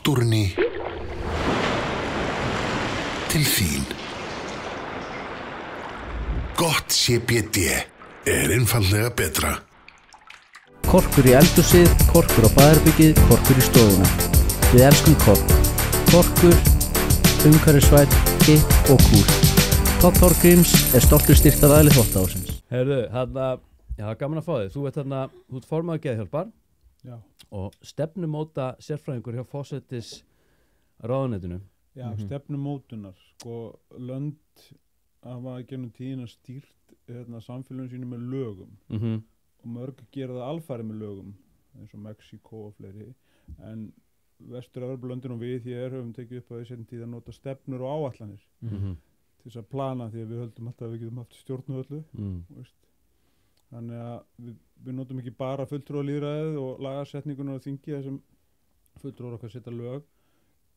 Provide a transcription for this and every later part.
náttúrunni til þín. Gott CBD einfaldlega betra. Korkur í eldhúsið, korkur á baðherbergið, korkur í stofuna. Við elskum kork. Korkur, umhverfisvænn, hipp og kúl. Páll Þorgríms stoltur styrktaraðili þvottahússins. Heyrðu, já, gaman að fá þig. Þú ert formaður Geðhjálpar. Já. Og stefnumóta sérfræðingur hjá forsætisráðuneytinu. Já, stefnumótunar. Sko, lönd hafa gennum tíðina stýrt samfélagum sínum með lögum. Og mörg gera það alfarið með lögum, eins og Mexíkó og fleiri. En Vestur-Evrópulöndin og við hér höfum tekið upp að við setjum tíð að nota stefnur og áætlanir. Til þess að plana, því að við höldum alltaf að við getum haft stjórn og öllu. Þannig að við notum ekki bara fulltrúalýðræðið og lagasetningunar á þingi þessum fulltrúar okkar setja lög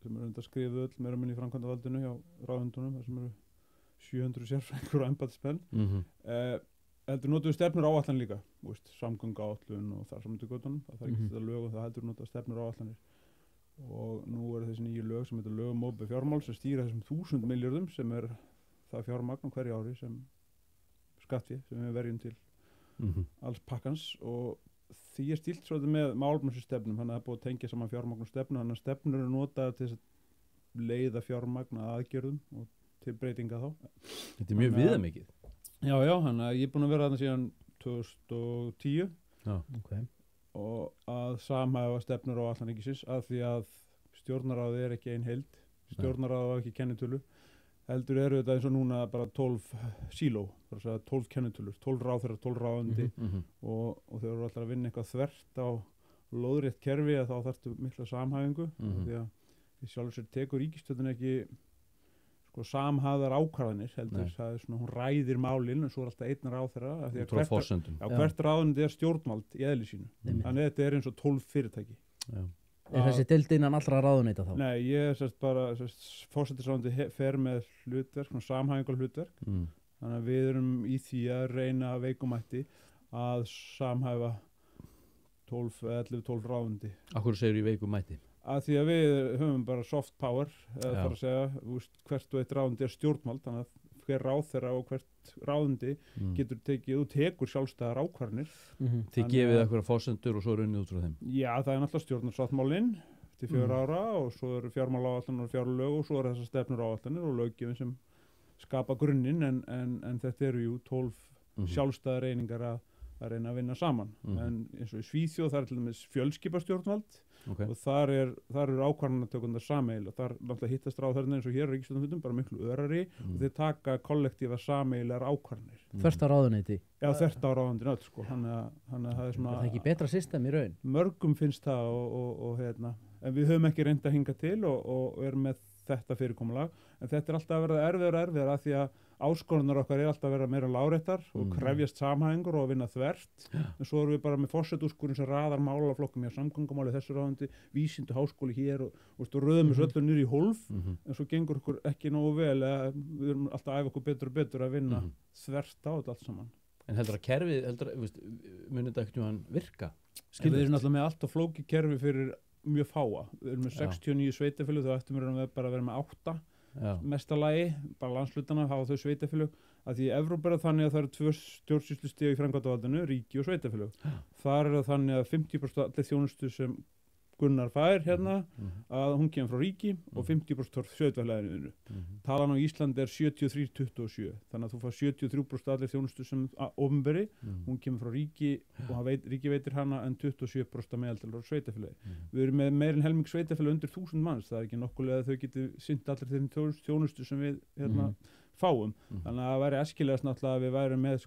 sem eru enda skrifuð öll meira minni í framkvæmdavaldinu hjá ráðundunum, þar sem eru 700 sérfræðingur og embættismenn. Heldur notum við stefnur og áætlanir líka, samgönguáætlun og þar saman til göttunum. Það þarf ekki þetta lög og það heldur nota stefnur og áætlanir. Og nú eru þessi nýju lög sem heitir lög um opinber fjármál sem stýra þessum 1000 milljörðum sem er það fjármagn á hverju ári sem skatti sem við verjum til alls pakkans og því er stílt svolítið með málefnastefnum, þannig að það er búið að tengja saman fjármagn og stefnu, þannig að stefnur eru notaðar til að leiða fjármagn að aðgerðum og til breytinga þá. Þetta er mjög viðamikið. Já, þannig að ég er búinn að vera þarna síðan 2010 og að samhæfa stefnur og allan ríkisins af því að stjórnarráðið er ekki ein heild, stjórnarráðið var ekki kennitölu. Heldur eru þetta eins og núna bara 12 síló, bara að segja 12 kennitölur, 12 ráðherrar, 12 ráðuneyti og þeir eru alltaf að vinna eitthvað þvert á lóðrétt kerfi að þá þarftu mikla samhæfingu því að því sjálfur sér tekur ríkisstjórnin ekki samhæfðar ákvarðanir heldur, það er svona hún ræðir málin en svo er alltaf einn ráðherra af því að hvert ráðuneyti er stjórnvald í eðli sínu. Þannig að þetta er eins og 12 fyrirtæki. Er þessi deild innan allra ráðuneyta þá? Nei, ég er bara forsætisráðuneytið fer með hlutverk, samhæfingar hlutverk. Þannig að við erum í því að reyna veikumætti að samhæfa 11-12 ráðuneyti. Af hverju segir í veikumætti? Að því að við höfum bara soft power, eða bara að segja, hvert og eitt ráðuneyti er stjórnvald, þannig að hver ráðherra og hvert ráðuneyti getur tekið og tekur sjálfstæðar ákvarðanir. Þið gefið eitthvað forsendur og svo er unnið út frá þeim? Já, það er náttúrulega stjórnarsáttmálinn til 4 ára og svo eru fjármálaáætlanir og fjárlög og svo eru þessar stefnur áætlanir og löggjöfin sem skapa grunninn en þetta eru jú 12 sjálfstæðar einingar að reyna að vinna saman. En eins og í Svíþjóð það er til dæmis fjölskipastjórnvald og þar eru ákvarðanatökundar sameiginlega og þar náttúrulega hittast ráðherrarnir eins og hér á ríkisstjórnarfundum bara miklu örari og þeir taka kollektífa sameiginlegar ákvarðanir. Þvert á ráðuneyti? Já, þvert á ráðuneytin öll þannig að það er svona... Er það ekki betra system í raun? Mörgum finnst það og en við höfum ekki reynt að hinga til og erum með þetta fyrirkomulag en þetta er alltaf að verða erfiðar af því að áskorunar okkar er alltaf að vera meira láréttar og krefjast samhæfingur og vinna þvert en svo erum við bara með forsetúrskurinn sem raðar málaflokkum í samgöngumáli þessu ráðuneyti, vísindu háskóli hér og röðum þessu öllu niður í hólf en svo gengur okkur ekki nógu vel við erum alltaf að æfa okkur betur og betur að vinna þvert á þetta allt saman. En heldur að kerfið, munið þetta ekkert mjög virka? Við erum alltaf með allt og flóki kerfi fyrir mjög fáa. Við erum með 69 sveitafélög, þá ættum við bara að vera með 8 mestalagi, bara landshlutana hafa þau sveitafélög, að því í Evrópu er þannig að það eru 2 stjórnsýslustig í framkvæmdarvaldinu, ríki og sveitafélög. Þar er það þannig að 50% allir þjónustu sem Gunnar fær hérna, að hún kemur frá ríki og 50% frá sveitafélaginu. Talan á Íslandi er 73-27, þannig að þú fær 73% allir þjónustu sem opinberi, hún kemur frá ríki og ríki veitir hana en 27% meðaltal frá sveitafélagi. Við erum með meir en helming sveitafélag undir 1000 manns, það er ekki nokkulega að þau geti sinnt allir þeim þjónustu sem við fáum. Þannig að það væri æskilegast náttúrulega að við værum með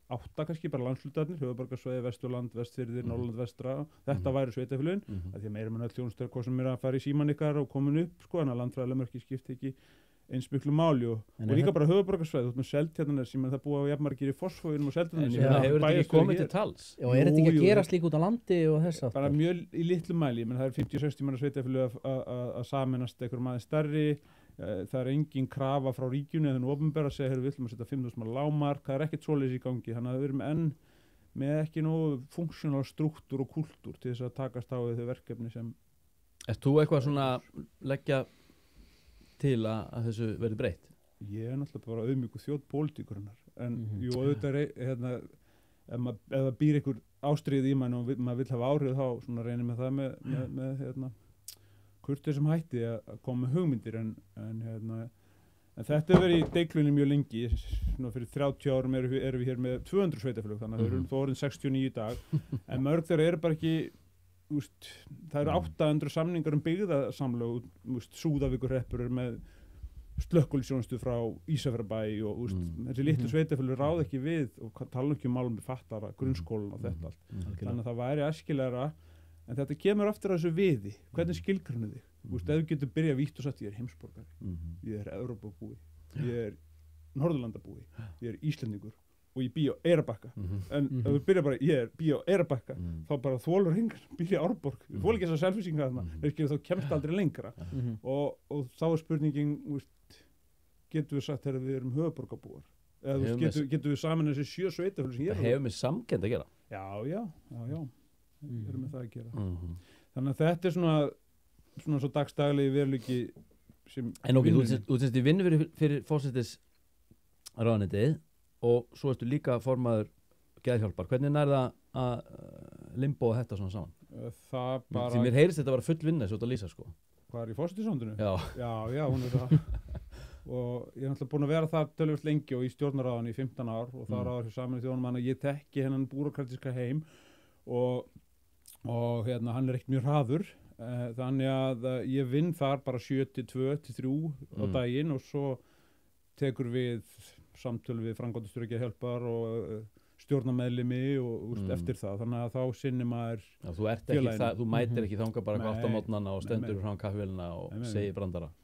8 kannski, bara landslutarnir, Höfuðborgarsvæði, Vesturland, Vestfirðir, Norrland, Vestra, þetta væri sveitafélögin, að því að meira öll þjónustur hvað sem er að fara í síman ykkar og komin upp, en að landfræðilega mörki skipti ekki eins miklu máli og líka bara Höfuðborgarsvæði, þú veist með Seltjarnarnes sem það búa á jafnmargir í Fossvoginum og Seltjarnarnes. En hefur þetta ekki komið til tals? Já, er þetta ekki að gerast líka út á landi og þess aftur? Bara mjög í litlu mæli, menn það er 50-60 manna sveitafélög að sameinast einhverjum aðeins stærri. Það er engin krafa frá ríkjunni eða opinbera að segja, við ætlum að setja 5.000 manna lágmark, það er ekkert svoleiðis í gangi, þannig að við erum enn með ekki nógu funksjónal strúktúr og kúltúr til þess að takast á við þau verkefni sem Erst þú eitthvað svona leggja til að þessu verði breytt? Ég náttúrulega bara auðmjúku þjóð pólitíkurinnar, en jú, auðvitað hérna, ef það býr einhver ástríð í mann og maður vill hafa áhrif þá svona reynir með það með hérna, kurteisum hætti að koma með hugmyndir en þetta hefur verið í deiklunni mjög lengi. Svona fyrir 30 árum erum við hér með 200 sveitafélög, þannig að það eru þó orðin 69 í dag, en mörg þeirra eru bara ekki, það eru 800 samningar byggðasamlög, Súðavíkurhreppur er með slökkviliðsþjónustu frá Ísafjarðarbæ og þessi litlu sveitafélög ráða ekki við og tala ekki um málum við fattara, grunnskólan og þetta allt. Þannig að það væri æskilegra, en þetta kemur aftur að þessu viði, hvernig skilgrunni þig? Ef þú getur byrjað vítt og sagt ég er heimsborgari, ég er Evrópubúi, ég er Norðurlandabúi, ég er Íslendingur og ég bý á Eyrarbakka. En ef þú byrjar bara ég bý á Eyrarbakka, þá bara þolur engar bý á Árborg. Þú þolir ekki þessa selfisinga þarna, þá kemst aldrei lengra. Og þá er spurningin, getum við sagt að við erum höfuðborgarbúar? Eða getum við saman þessi 7 sveitafélög sem ég er? Það hefur með samkennd að gera. Já. Við erum með það að gera. Þannig að þetta er svona svo dagstaglegi veruleiki sem... En ok, þú sést í vinnu fyrir forsætisráðuneytið og svo ertu líka formaður geðhjálpar. Hvernig nærða að limbóða þetta svona saman? Það bara... Því mér heyrist þetta var full vinna þessu út að lýsa sko. Hvað er í forsætisráðuneytinu? Já, hún er það. Og ég er náttúrulega búin að vera það tölvöld lengi og í stjórnarráðinu í 15 ár og það ráður fyrir Sameinuðu þjóðunum, þannig að ég tekki hennan búrókratiska heim og hérna hann er ekkert mjög hraður, þannig að ég vinn þar bara 7-2-3 á daginn og svo tekur við samtöl við framkvæmdastjóra geðhjálpar og stjórnarmeðlimi og eftir það, þannig að þá sinni maður félaginu. Þú mætir ekki þangað bara 8 á mótnana og stendur frá kaffivélina og segir brandara.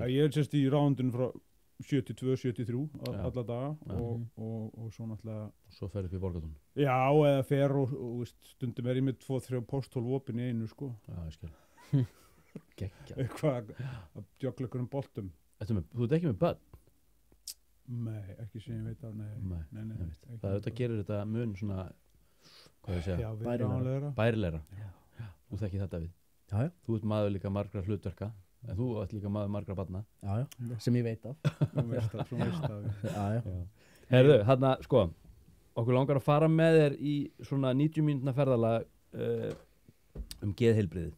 Ég er sérst í ráðundinu frá 7-2-7-3 alla daga og svo náttúrulega... Svo fer upp í Borgartún. Já, eða fer og stundum er ég með 2-3 pósthólf opin í einu sko. Já, ég skil. Gekkja. Eitthvað að djögla ykkur boltum. Þú ert ekki með börn? Nei, ekki sem ég veit af, nei. Það auðvitað gerir þetta mun svona, hvað ég segja? Já, bærilegra. Þú þekkir þetta við. Já. Þú ert maður líka margra hlutverka. En þú ert líka maður margra barna. Já, sem ég veit af. Svo veist af. Já. Herðu, þarna, sko, okkur langar að fara með þér í svona 90 mínútna ferðalag geðheilbrigði.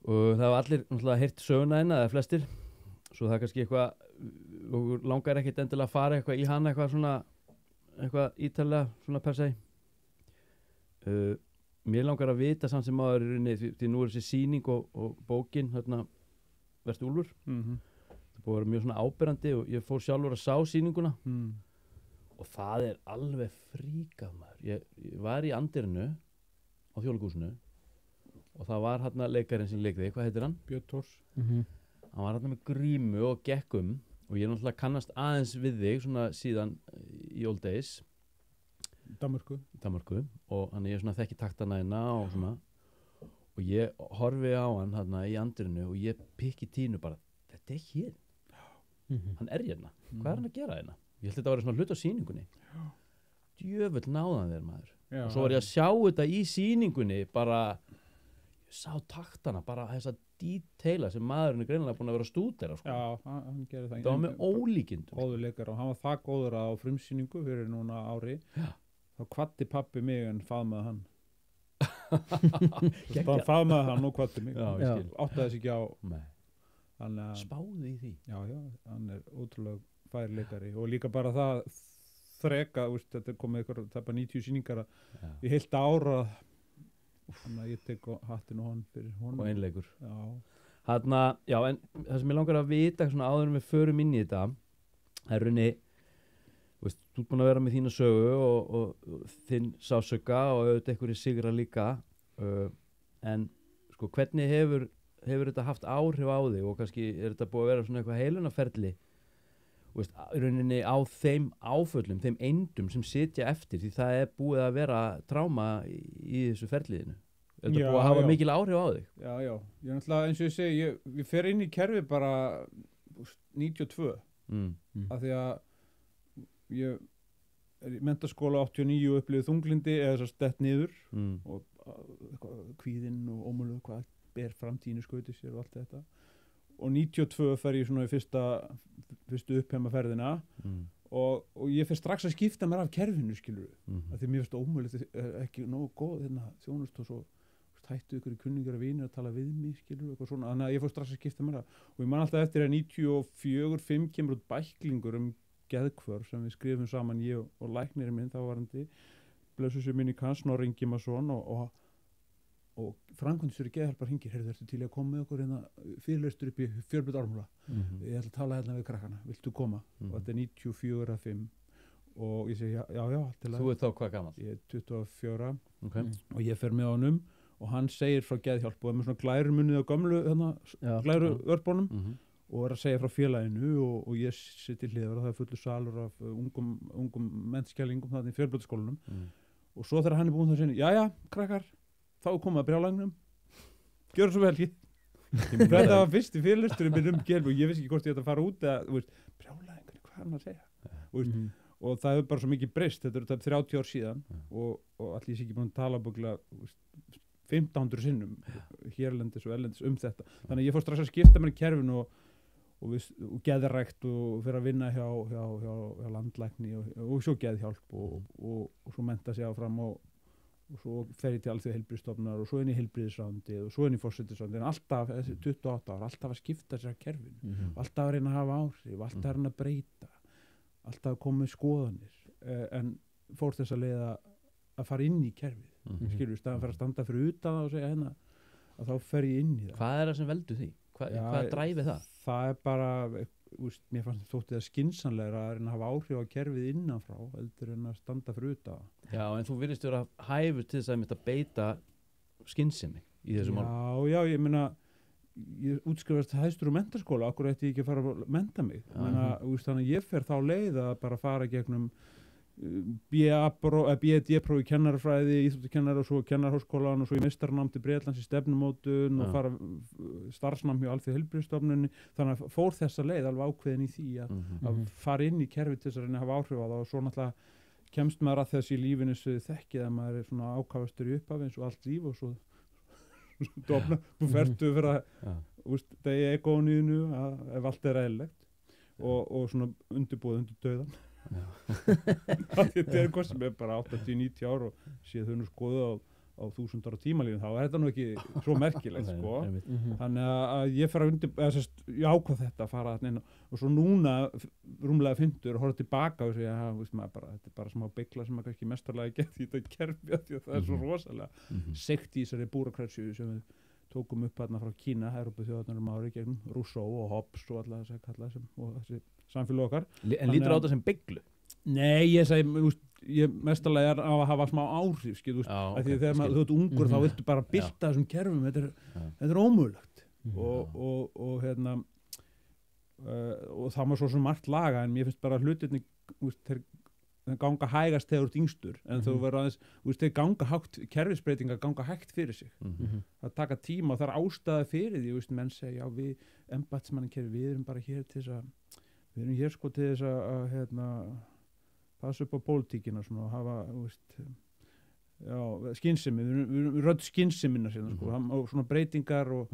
Og það var allir náttúrulega heyrt söguna eða flestir. Svo það er kannski eitthvað, okkur langar ekkert endilega að fara eitthvað í hana, eitthvað ítarlega, svona per se. Mér langar að vita samt sem maður því nú er þessi sýning og bókin hérna, Vertu Úlfur. Það búið að vera mjög svona áberandi og ég fór sjálfur að sá sýninguna og það er alveg fríkað maður. Ég var í andirinu á Þjóðleikhúsinu og það var hérna leikarinn sem leikði, hvað heitir hann? Björn Thors. Hann var hérna með grímu og gekkum og ég náttúrulega kannast aðeins við þig svona síðan í old days. Danmörku og hann er svona þekki taktana hérna og svona og ég horfi á hann hérna í andirinu og ég pikki tínu bara, þetta er hér hann er hérna, hvað er hann að gera hérna? Ég held þetta að vera svona hlut á sýningunni djöfull náðan þér maður og svo var ég að sjá þetta í sýningunni bara, ég sá taktana bara þessa detaila sem maðurinn er greinilega búin að vera að stúdera sko. Já, hann gerði það. Það var með ólíkindum. Góður leikari og hann var það góður á frumsýningu fyrir núna ári. Þá kvaddi pabbi mig en faðmaði hann. Þá faðmaði hann og kvaddi mig. Áttaði þess ekki á. Spáði í því. Já, hann er ótrúlega fær leikari og líka bara það þreka, þetta er komið ykkur, það er bara 90 sýningar í heilt ára. Þannig að ég tek hattinu hann fyrir honum. Og einleikur. Já. Já, en það sem ég langar að vita svona áður en við förum inn í þetta, það er rauninni, þú ert búin að vera með þína sögu og þinn sásöka og auðvitað einhverju sigra líka, en sko hvernig hefur þetta haft áhrif á þig og kannski er þetta búið að vera svona eitthvað heilunaferli, rauninni á þeim áföllum, þeim eindum sem sitja eftir því það er búið að vera tráma í þessu ferliðinu. Er þetta búið að hafa mikil áhrif á þig? Já. Ég er náttúrulega eins og ég segi, við fer inn í kerfi bara 92 af því að ég er í menntaskóla 89 og upplifið þunglindi eða þess að stett niður og kvíðinn og ómölu hvað ber framtíðinu skauti sér og allt þetta og 92 fer ég svona í fyrstu uppheimaferðina og ég fer strax að skipta mér af kerfinu skilur af því mér finnst ómögulegt ekki nógu góð þjónust og svo hættu ykkur í kunningar og vinir að tala við mig skilur eitthvað svona, þannig að ég fór strax að skipta mér af og ég man alltaf eftir að 94-5 kemur út bæklingur geðhvörf sem við skrifum saman ég og læknirinn minn þávarandi blessuð sé minning hans Snorri Ingimarsson og framkvæmdastjóri geðhjálpar hringir, heyrðu ertu til að koma með okkur fyrirlestur upp í Fjölbraut Ármúla ég ætla að tala hérna við krakkana, viltu koma og þetta 94-5 og ég segi já, allt í lagi. Þú þá hvað gamall? Ég 24 og ég fer með honum og hann segir frá geðhjálp og er með svona glæru munnið á gömlu glæru örbónum og er að segja frá félaginu og ég sitt í hliðar og það fullu salur af ungum mennskjælingum þarna í Fjölbrautaskólanum og svo þegar hann er búinn það að segja, jæja, krakkar þá komað brjálægnum gjör svo vel þetta var fyrsti fyrirlesturinn minn geðhjálp og ég vissi ekki hvort ég ætti að fara út eða brjálægnir, hvað er hann að segja og það hefur bara svo mikið breyst þetta er 30 ár síðan og allir sé ekki búin að tala búinlega 1500 sinnum hérlendis og erlendis þetta þannig að ég fór strax að skipta mér í kerfinu og geðrækt og fyrir að vinna hjá landlækni og svo geðhjálp og svo mennta sig áfram og svo fer ég til alþjóða heilbrigðisstofnunar og svo inn í heilbrigðisráðuneytið og svo inn í forsætisráðuneytið en alltaf, þessi 28 ár, alltaf að skipta sér að kerfinu, alltaf að reyna að hafa áhrif alltaf að reyna að breyta alltaf að koma með skoðanir en fór þess að leiða að fara inn í kerfið skilur, staðan fyrir að standa fyrir utan það og segja hérna að þá fer ég inn í það. Hvað er það sem veldur því? Hvað dræfi það? Það er bara, mér fannst þótti það skynsamlegra að reyna að hafa áhrif á kerfið innanfrá heldur en að standa fyrir utan það. Já, en þú virðist vera hæfur til þess að beita skynsemi í þessu mál. Já, ég meina ég útskrifast hæstur úr menntaskóla, akkur ætti ég ekki að fara að mennta mig. Þannig að ég fer þá leið að bara fara gegnum B.D.próf í kennarafræði, íþróttakennar og svo kennarháskólan og svo í meistarnám til Bretlands í stefnumótun og fara starfsnám hjá Alþjóða heilbrigðisstofnuninni þannig að fór þessa leið alveg ákveðin í því að fara inn í kerfi til þess að reyna að hafa áhrif á það og svo náttúrulega kemst maður að þessi í lífinu sem þið þekkið að maður er svona ákafastur í upphafi eins og allt líf og svo dofna, þú fertu fyrir að degi egóniðinu ef allt er eðlilegt og svona undirbúið undir dauðan þetta er eitthvað sem er bara 80-90 ár og séð þau nú skoðu á 1000 ára tímalínu þá er þetta nú ekki svo merkilegt sko. Þannig að ég fer að ég ákvað þetta að fara inn og svo núna rúmlega 50 og horfa tilbaka og segja þetta er bara smá beigla sem maður kannski mestarlega gett í þetta kerfi því að það er svo rosalega sekt í þessari búrakræsju sem við tókum upp hérna frá Kína, Evrópuþjóðirnar ári gegnum Rousseau og Hobbes og alla þess að kalla þessum og þessi samfélag okkar. En lítur á þetta sem beiglu? Nei, ég segi, ég mestarlega er á að hafa smá áhrif, skil, af því þegar þú ert ungur þá viltu bara bylta þessum kerfum, þetta er ómögulegt og það má svo margt laga en mér finnst bara hlutirni þeir ganga hægast þegar þú ert yngstur en þú verður aðeins, þeir ganga hægt kerfisbreytingar ganga hægt fyrir sig það taka tíma og það er ástæða fyrir því menn segja, já við embættismannakerfi við erum bara hér til þess að við erum hér sko til þess að passa upp á pólitíkina og hafa skynsemi, við rödd skynsemina síðan og svona breytingar og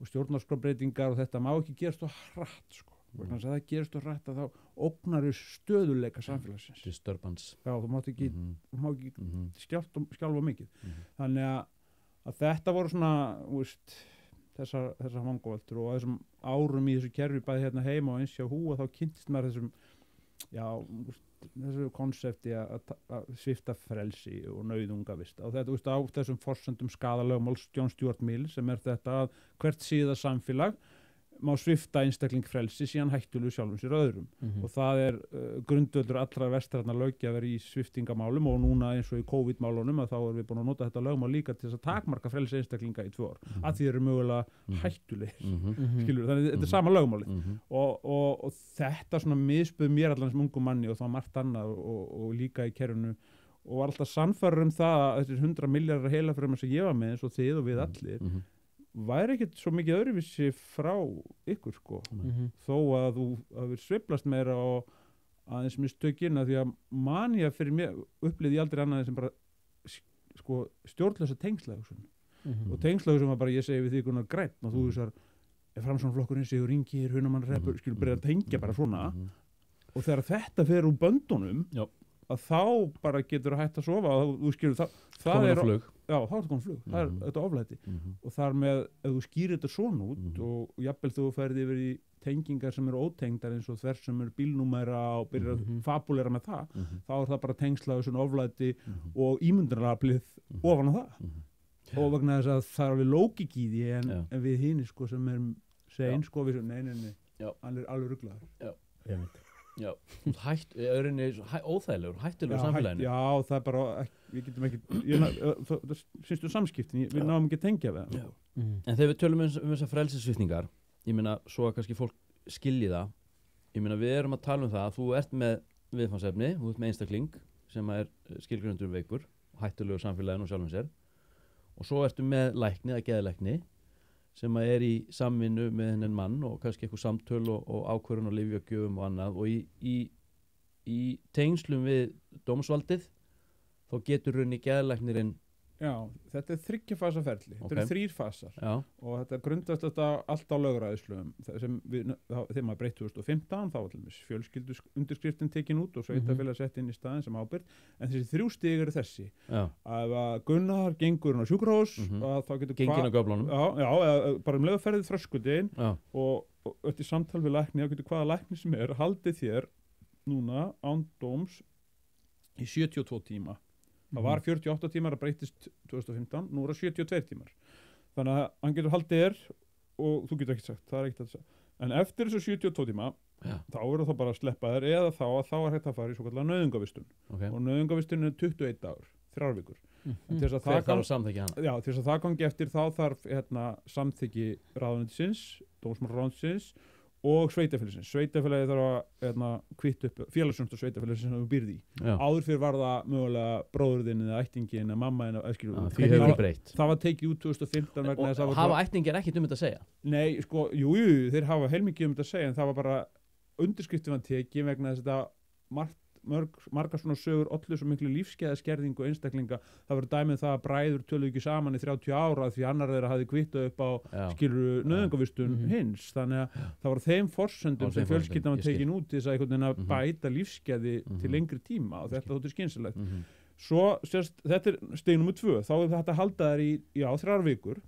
stjórnarskrárbreytingar og þetta má ekki gerast á hratt sko þannig að það gerist og rætt að þá ógnar stöðuleika samfélagsins disturbance þú mátt ekki skjálfa mikið þannig að þetta voru svona þessar vangaveltur og þessum árum í þessu kerfi bæði hérna heima og eins hjá húa þá kynntist maður þessu konsepti að svipta frelsi og nauðungavist og þetta á þessum forsendum skaðalögmáls John Stuart Mill sem er þetta að hvert síða samfélag má svifta einstakling frelsi síðan hættulegu sjálfum sér öðrum og það er grundvöldur allra vestrænna löggjafar í sviftingamálum og núna eins og í COVID-málunum að þá erum við búin að nota þetta lögmál líka til þess að takmarka frelsi einstaklinga í 2 ár að því eru mögulega hættulegir skilur, þannig þetta er sama lögmálið og þetta svona misböð mér allan sem ungum manni og það var margt annað og líka í kerfinu og var alltaf sannfærður það að þessir 100 milljarðar heilafrumur sem ég var með eins og þið og við allir væri ekkert svo mikið öðruvísi frá ykkur sko þó að þú sveiflast meira og aðeins mistökin að því að manja fyrir mér upplýði ég aldrei annað sem bara sko stjórnlösa tengslahugsun og tengslahugsun var bara, ég segi við því Gunnar Grænn og þú þessar, Framsóknarflokkurinn Sigur Ringir, Hunamann-Repur, skilur byrja að tengja bara svona og þegar þetta fer úr böndunum að þá bara getur að hætta að sofa og þú skilur það er flug. Já, þá er þetta komin flug, það er þetta oflæti og þar með, ef þú skýrir þetta svona út og jafnvel þú ferði yfir í tengingar sem eru ótengdar eins og þver sem eru bílnúmera og byrjar að fabulera með það, þá er það bara tengslaðu svona oflæti og ímyndunaraflið ofan á það og vegna þess að það er alveg lógik í því en við hinir sko sem erum sein sko við sem, nei, hann er alveg ruglaður. Já, óþægilegur, hættulegur samfélaginu. Já, það er bara, við getum ekki, það syns samskiptin, við náum ekki að tengja við það. En þegar við tölum þessar frelsissviptingar, ég meina, svo að kannski fólk skilji það, ég meina, við erum að tala um það að þú ert með viðfangsefni, þú ert með einstakling sem er skilgreindur veikur, hættulegur samfélaginu og sjálfum sér, og svo ertu með lækni eða geðlækni sem er í samvinnu með hennan mann og kannski eitthvað samtöl og ákvörðun og lyfjagjöfum og annað og í tengslum við dómsvaldið þá getur runni geðlæknirinn. Já, þetta er 3 fasa ferli, þetta eru 3 fasar og þetta grundast þetta allt á lögræðislögum sem þegar maður breytt 2015 þá var til dæmis fjölskyldu undirskriftin tekin út og sveitafélag sett inn í staðinn sem ábyrgð en þessi 3 stig eru þessi að Gunnar gengur á sjúkrahús og þá getur gengin á göflunum bara leið ferðið þröskuldin og eftir samtal við lækni þá getur hvaða lækni sem haldið þér núna án dóms í 72 tíma. Það var 48 tímar að breytist 2015, nú er það 72 tímar. Þannig að hann getur haldið þér og þú getur ekkert sagt, það er ekkert að segja. En eftir þessu 72 tíma, þá eru það bara að sleppa þér eða þá er hægt að fara í svokallega nauðungavistun. Og nauðungavistun er 21 dagur, 3 vikur. Til þess að það gangi eftir þá þarf samþykki ráðuneytisins, dómsmálaráðuneytisins og sveitafélagsins. Sveitafélagið þarf að kvitta upp félagsþjónustu sveitafélagsins sem þú býrð í. Áður fyrir var það mögulega bróðurðinn eða ættingin eða mamma en því hefur breytt. Það var tekið út 2015 vegna þess að hafa ættingir ekkert þetta að segja? Nei, sko, jú, þeir hafa heilmikið þetta að segja en það var bara undirskriftin var tekið vegna þess að þetta margar svona sögur ollu svo miklu lífskeiðaskerðingu og einstaklinga. Það var dæmið það að bræður töluðu ekki saman í 30 ára því annar þeirra hafði kvittað upp á nauðungavistun hins. Þannig að það var þeim forsendum sem fjölskyldan var tekin út til þess að einhvern veginn að bæta lífskeiði til lengri tíma og þetta þótti skynsamlegt. Svo, þetta er stig nummer 2. Þá er þetta að halda þær í 3 vikur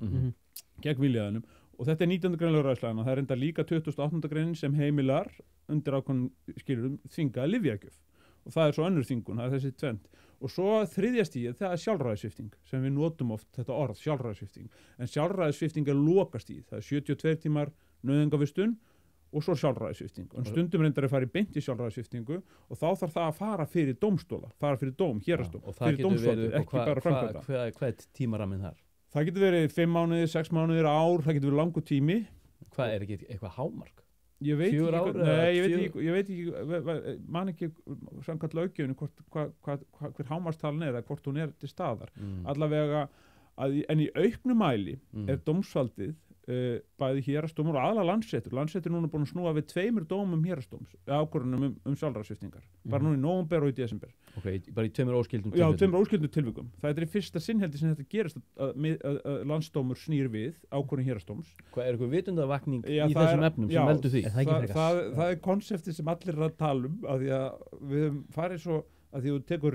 gegn viljaðinum og þetta er 19. grein lögræðislaganna. Það er enda líka 28. grein sem heimilar undir ákveðnum skilyrðum þvingaða lyfjagjöf. Og það er svo önnur þvingun, það er þessi tvend. Og svo 3. stigið, það er sjálfræðissvipting sem við notum oft þetta orð, sjálfræðissvipting. En sjálfræðissvipting er lokastigið, það er 72 tímar nauðungavistun og svo sjálfræðissvipting. En stundum reyndar að fara í beint í sjálfræðissviptingu og þá þarf það að fara fyrir dómstóla, fara fyrir dóm, hérastóm, fyrir dómsvaldið, ekki bara framkvæmda. Hvað er tímaramminn þar? Það getur verið 5 mánuðir, 6 mánuðir, ár, það getur verið langur tími. Hvað er ekki eitthvað hámark? Ég veit ekki, man ekki samkvæmt löggjöfinu hver hámarkstalinn er eða hvort hún er til staðar. Allavega, en í auknu mæli er dómsvaldið bæði hérastómur og aðalega Landsréttur. Landsréttur er núna búin að snúa við 2 dómum hérastóms, ákvörðunum sjálfræðissviptingar. Bara núna í nóvember og í desember. Ok, bara í 2 óskyldum tilvikum? Já, 2 óskyldum tilvikum. Það er í fyrsta sinnheldi sem þetta gerist að landsdómur snýr við ákvörðun hérastóms. Hvað er eitthvað vitundavakning í þessum efnum sem veldur því? Það er konseptið sem allir er að tala að því að við höfum farið svo að því þú tekur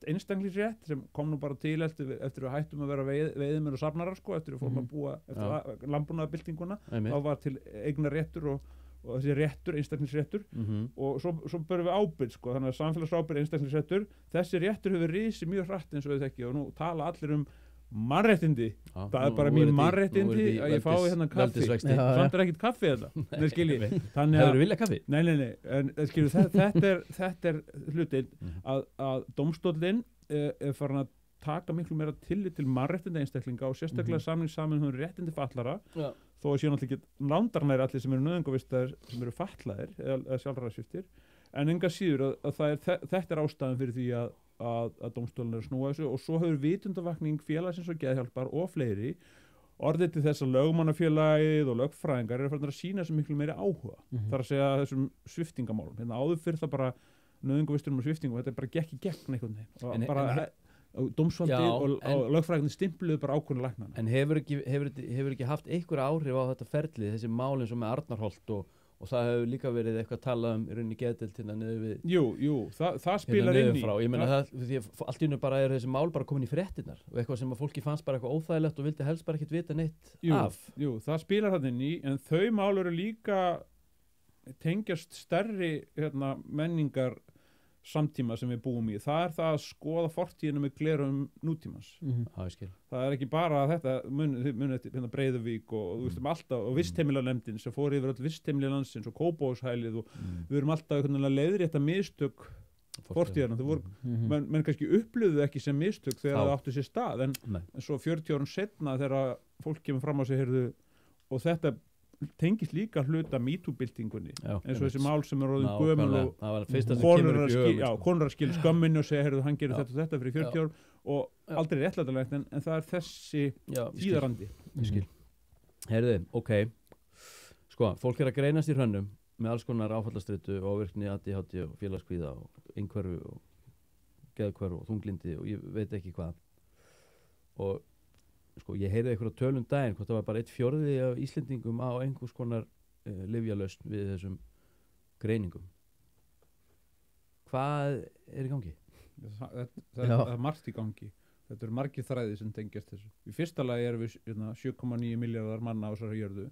einstaklingsrétt sem kom nú bara til eftir við hættum að vera veiðimenn og safnarar sko, eftir við fórum að búa eftir landbúnaðarbyltinguna, þá var til eignarréttur og þessi réttur, einstaklingsréttur og svo börum við ábyrgð sko, þannig að samfélagsábyrgð einstaklingsréttur, þessi réttur hefur risið mjög hratt eins og við þekki og nú tala allir mannréttindi, það er bara mín mannréttindi að ég fái hérna kaffi, samt er ekkert kaffi þetta, hefur þú viljað kaffi? Nei, en þetta er hlutin að dómstóllinn er farin að taka miklu meira tillit til mannréttindi einstaklinga og sérstaklega samning réttindi fatlara, þó að séu náttúrulega ekki landarnæri allir sem eru nauðungavistaðir sem eru fatlaðir eða sjálfræðissviptir, en enga síður að þetta er ástæðan fyrir því að dómstólinn er að snúa þessu og svo hefur vitundavakning félagsins og geðhjálpar og fleiri orðið til þess að lögmannafélagið og lögfræðingar eru farin að sýna þessu miklu meiri áhuga. Það er að segja þessum sviptingamálum. Hérna áður fyrir það bara nauðungavistunum og sviptingum, þetta er bara gekk í gegn einhvern veginn. dómsvaldið Já, og lögfræðinni stimpluðu bara ákvörðun læknanna. En hefur ekki haft einhver áhrif á þetta ferli, þessi mál eins og með Arnarholt og það hefur líka verið eitthvað talað í rauninni geðdeildina niður við Jú, það spilar inn í. Ég meina því að allt í einu bara þessi mál bara komin í fréttirnar og eitthvað sem að fólki fannst bara eitthvað óþægilegt og vildi helst bara ekkert vita neitt af. Jú, það spilar það inn í, en þau mál eru líka tengjast stærri menningar samtíma sem við búum í. Það er það að skoða fortíðina með glerum nútímans. Það er ekki bara þetta munið Breiðuvík og þú veistum alltaf og vistheimilanefndin sem fór yfir öll vistheimili landsins og Kópavogshælið og við erum alltaf leiðrétta mistök fortíðina. Það voru, menn kannski upplifðu ekki sem mistök þegar það áttu sér stað en svo 40 árum setna þegar fólk kemur fram á sig og þetta tengist líka hluta MeToo-byltingunni eins og þessi mál sem orðin gömul og konur að skilja skömminu og segja, hann gerir þetta fyrir 40 árum og aldrei réttlætanlegt en það er þessi tíðarandi. Ég skil. Ok. Sko, fólk að greinast í hrönnum með alls konar áfallastreitu og ávirkni, ADHD og félagskvíða og einhverfu og geðhverfu og þunglindi og ég veit ekki hvað. Og sko, ég heyrði einhverja tölum daginn hvort það var bara 1/4 af Íslendingum á einhvers konar lyfjalausn við þessum greiningum. Hvað er í gangi? Það er margt í gangi. Þetta eru margir þræði sem tengjast þessu. Í fyrsta lagi erum við 7,9 milljarðar manna á þessari jörðu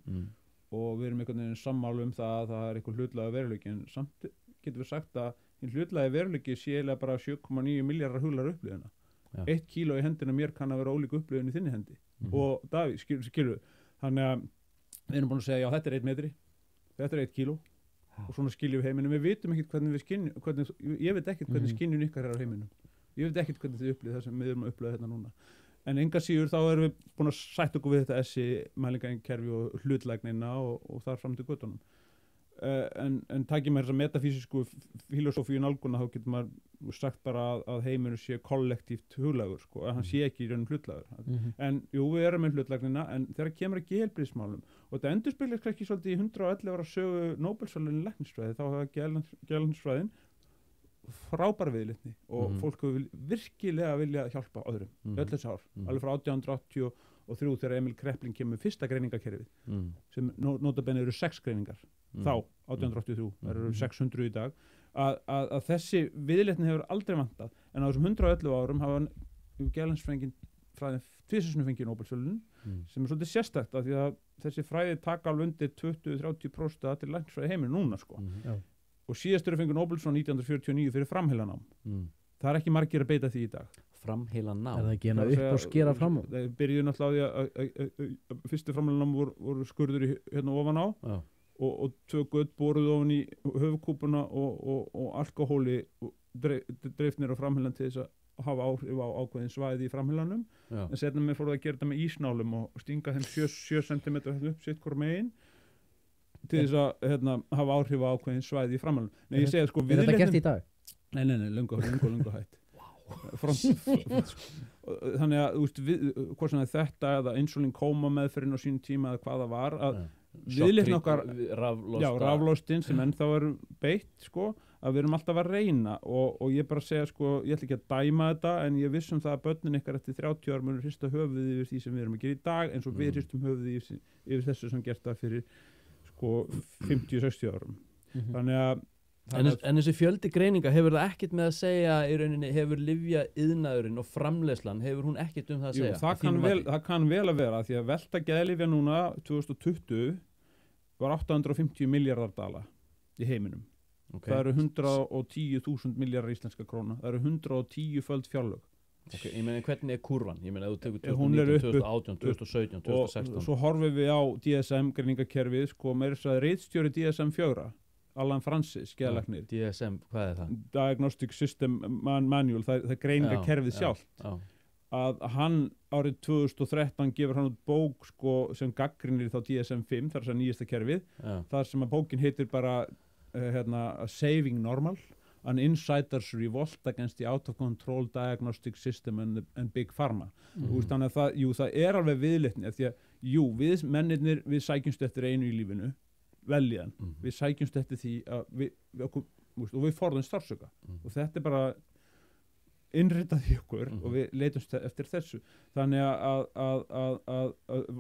og við erum einhvern veginn sammála það að það er einhver hlutlægur veruleiki en samt getum við sagt að hlutlægur veruleiki sé eiginlega bara 7,9 milljarðar huglar upplifuna. 1 kíló í hendina mér kann að vera ólík upplifun í þinni hendi og Davíð, skilur þannig að við erum búin að segja já þetta er 1 metri, þetta er 1 kíló og svona skiljum við heiminum, við vitum ekkert hvernig við skynjum, ég veit ekkert hvernig skynjun ykkar er á heiminum, ég veit ekkert hvernig þið upplifið það sem við erum að upplifa þetta núna en enga síður þá erum við búin að sætta okkur við þetta SI mælingakerfi og hlutlægnina og þar fram til göttunum en takið mér þessa metafísísku filosófíu nálguna þá getur maður sagt bara að heimurinn sé kollektíft huglægur sko, að hann sé ekki í raunum hlutlægur en jú, við erum með hlutlægnina en þegar kemur að geðheilbrigðismálum og þetta endurspeglar kannski svolítið í 111 ára sögu Nóbelsverðlauna í læknisfræði þá hafa geðlæknisfræðin frábær viðleitni og fólk hefur virkilega vilja hjálpa öðrum öll þessi ár, alveg frá 1883 þegar Emil Kreppling kemur fyrsta greiningakerfið sem notabene eru 6 greiningar þá 1883, það eru 600 í dag að þessi viðleitni hefur aldrei vantað en á þessum 111 árum hafa geðlæknisfræðin tvisvar fengið Nóbelsverðlaun sem er svolítið sérstakt af því að þessi fræði taka alveg undir 20-30% til læknisfræði heiminn núna sko og síðastur fengur Nóbelsson 1949 fyrir framheilanám það er ekki margir að beita því í dag framheilanám? Er það ekki hérna upp og skera fram á? Það byrjuði náttúrulega á því að fyrstu framheilanám voru skurður hérna ofan á og 2 gött boruð ofan í höfukúpuna og alkohóli dreift niður á framheilan til þess að hafa áhrif á ákveðin svæði í framheilanum en setna með fóruð að gera þetta með ísnálum og stinga þeim 7 cm upp sitt hvort megin til þess að hafa áhrif á ákveðin svæði í framheilanum. Nei, ég segja sko er þetta gert í dag? Nei, löngu hætt. Þannig að hvort sem þetta eða insulin kóma meðferðin á sínum tíma eða hvað það var að viðleitni okkar raflostin sem ennþá er beitt sko að við erum alltaf að reyna og ég bara segja sko ég ætla ekki að dæma þetta en ég vissum það að börnin ykkar eftir 30 ára munur hrista höfuðið yfir því sem við erum að gera í dag eins og við hristum höfuðið yfir þessu sem gert það fyrir sko 50-60 árum þannig að En þessi fjöldi greininga, hefur það ekkert með að segja í rauninni, hefur lyfja iðnaðurinn og framleiðslan, hefur hún ekkert það að segja? Jú, það kann vel að vera því að velta geðlyfja núna 2020 var 850 milljarðar dala í heiminum. Það eru 110.000 milljarðar íslenska króna, það eru 110-föld fjárlög. Ég meina hvernig er kurvan? Ég meina ef þú tekur 2019, 2018, 2017, 2016 og svo horfum við á DSM greiningakerfið, sko meira þess að ritstjóri DSM 4 Alan Francis, geðlæknir DSM, hvað er það? Diagnostic System Manual, það er greiningakerfið sjálft að hann árið 2013 gefur hann út bók sko, sem gagnrýnir þá DSM 5 þar sem nýjasta kerfið þar sem að bókin heitir bara Saving Normal An Insider's Revolt Against the Out of Control Diagnostic System and Big Pharma þannig að það er alveg viðleitni því að við mennirnir við sækjumst eftir einu í lífinu veljan, við sækjumst eftir því að við forðum starfsöka og þetta er bara innritað í okkur og við leitumst eftir þessu. Þannig að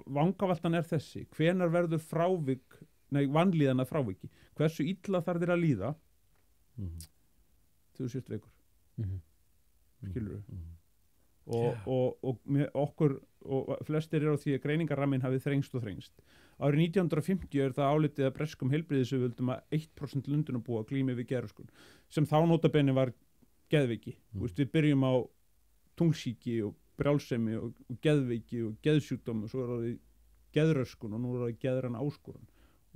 vangaveltan er þessi. Hvenær verður vanlíðan að fráviki? Hversu illa þarf þér að líða þegar þú sést veikur? Skilurðu? Og með okkur, og flestir eru á því að greiningarrammin hafi þrengst og þrengst. Árið 1950 er það álitið að breskum heilbrigðisyfirvöldum að 1% Lundunarbúa glími við geðröskun, sem þá notabenni var geðveiki. Við byrjum á tungsýki og brjálsemi og geðveiki og geðsjúkdómi og svo er það geðröskun og nú er það geðræn áskorun.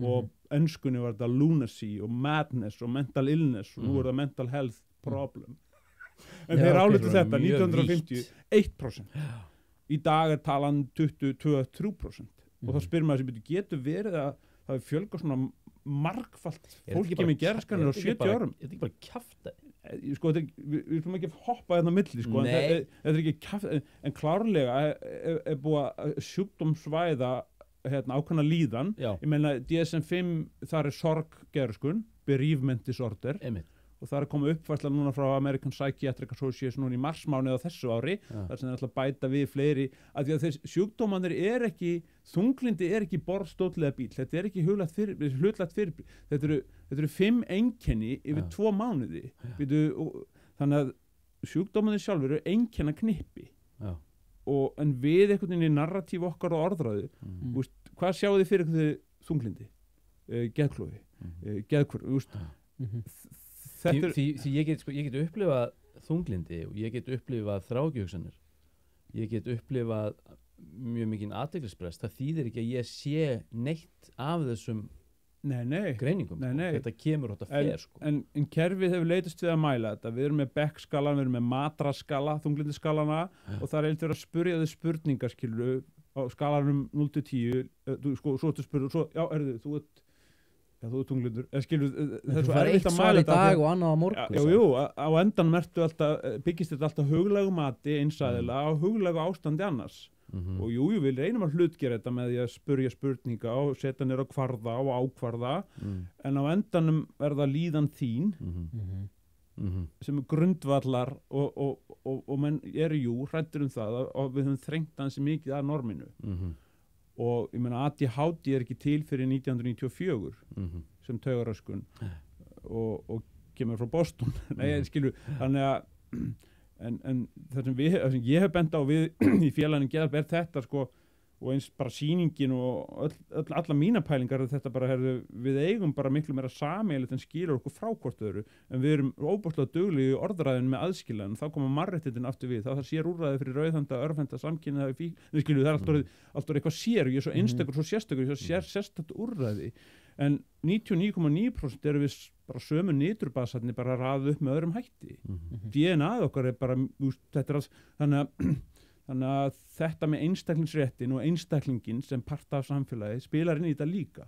Og enskunni var þetta lunacy og madness og mental illness og nú er það mental health problem. En þeir álitið þetta 1950 1%. Í dag er talan 22-23%. Og þá spyrir maður sem getur verið að það er fjölga svona margfalt fólki með geðraskanir á 70 árum. Er þetta ekki bara kjafta? Sko, við skulum ekki hoppa hérna á milli, sko, en þetta er ekki kjafta, en klárlega er búið að sjúkdómsvæða ákveðna líðan. Já. Ég meina, DSM-5, þar er sorg geðraskun, bereavement disorder. Einmitt. Og það er komið uppfærsla núna frá American Psychiatric Association núna í marsmánuði á þessu ári, þar sem þeir ætla að bæta við fleiri, að því að þessi sjúkdómanir þunglindi er ekki borðstóðlega bíl, þetta er ekki hlutlegt fyrirbæri, þetta eru 5 einkenni yfir 2 mánuði, þannig að sjúkdómanir sjálfur eru einkenna knippi, en við einhvern veginn í narratíf okkar og orðræðu, hvað sjáu þið fyrir þið þunglindi, geðklofi, geðhverf, Því ég get upplifað þunglindi og ég get upplifað þráhyggjuhugsanir, ég get upplifað mjög mikinn athyglisbrest. Það þýðir ekki að ég sé neitt af þessum greiningum. Þetta kemur átt að fer. Sko. En kerfið hefur leitast við að mæla þetta. Við erum með Beck-skalan, við erum með Matra-skala, þunglindiskalana og það er eitthvað að spyrja þau spurningar, skilur, á skalanum 0-10, svo ertu spurður, þú ert þú er tunglindur, skilur, það er svo erfitt að mæla þetta. Eitt svar í dag og annað á morgun. Jú, á endanum byggist þetta alltaf huglægu mati einsæðilega á huglægu ástandi annars. Og jú, við reynum að hlutgera þetta með því að spurja spurninga og setja nýr á kvarða og ákvarða, en á endanum er það líðan þín sem er grundvallar og menn eru hræddir það og við höfum þrengt ansi mikið að norminu. Og ég meina ADHD er ekki til fyrir 1994 sem taugaröskun og kemur frá Boston. Skilur, þannig að en það sem ég hef bent á við í félaginu geðhjálp er þetta, sko, og eins bara sýningin og alla mína pælingar þetta bara, við eigum bara miklu meira sameiginlegt en skilur okkur frá hvort öðru, en við erum óbúrslega duglegir í orðræðin með aðskilnaðinn, þá koma mannréttindin aftur við, þá það sér úrræði fyrir rauðhanda, örvhenda, samkynhneigða, skilur, það er alltaf eitthvað sér, ég er svo einstakur, svo sérstakur, ég er sérstakt úrræði, en 99,9% eru við bara sömu niturbasarnir bara að raða upp með öðrum hætti. DNA-ð okkar er bara, þetta er þannig að þetta með einstaklingsréttin og einstaklingin sem part af samfélagi spilar inn í þetta líka.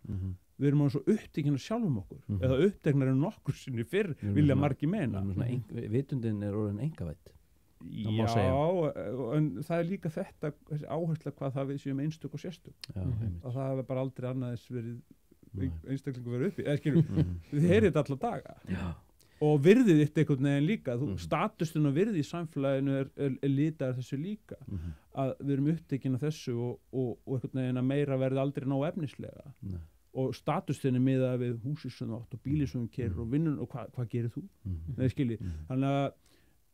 Við erum á svo upptekinn af sjálfum okkur eða uppteknar en nokkur sinni fyrr vilja margir meina. Vitundin er orðin einkavædd. Já, en það er líka þetta, þessi áhersla hvað það við séum einstök og sérstök. Og það hefur bara aldrei annaðis verið einstaklingu verið uppi. Skilur, þið heyrið þetta alla daga. Já. Og virðið þitt einhvern veginn líka, statustun og virðið í samfélaginu er litaður þessu líka, að við erum upptekinn af þessu og einhvern veginn að meira verði aldrei nóg efnislega. Og statustunni miðað við húsið sem þú átt og bílið sem þú kerir og vinnun og hvað gerir þú? Nei, skilji. Þannig að,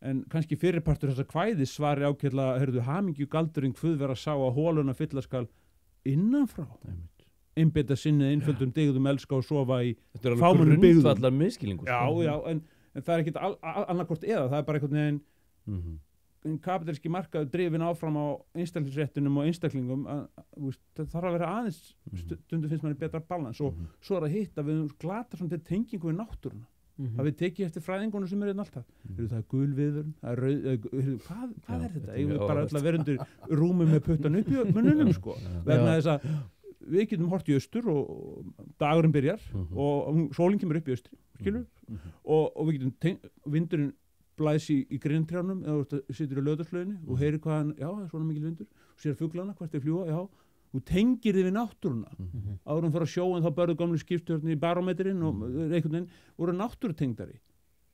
en kannski fyrirpartur þessa kvæðis svari ákveðlega, hamingju galdurinn kvöðvera sá að hóluna fylla skal innanfrá. Einbeita sinnið einföldum dygðum, elska og sofa í fámennum byggðum. Þetta er alveg grundvallar miskilningur. Já, en það er ekkert annarkvort eða, það er bara einhvern veginn kapitalíski markaður drifin áfram á einstaklingsréttinum og einstaklingum, það þarf að vera aðeins, stundum finnst manni betra balans og svo er að hitta við glata svona til tengingu við náttúruna. Það við tekið eftir fræðingunum sem eru alltaf. Það er gul viðvörun, það er rauð, hvað er þetta? Ég vil bara öll að vera undir rúmi með puttan upp í munnunum, sko. Vegna þess að við getum hort í austur og dagurinn byrjar og sólinn kemur upp í austri, skilur, og við getum vindurinn blæs í greintrjánum eða þú situr í löðarslöginni og heyrir hvað hann, já, það er svona mikil vindur og sér fuglana, hvert er fljúa, já, þú tengir þið við náttúruna. Áður en fara á sjóin þá börðu gamlu skipstjórnir í barómetrinn og einhvern veginn voru náttúrutengdari.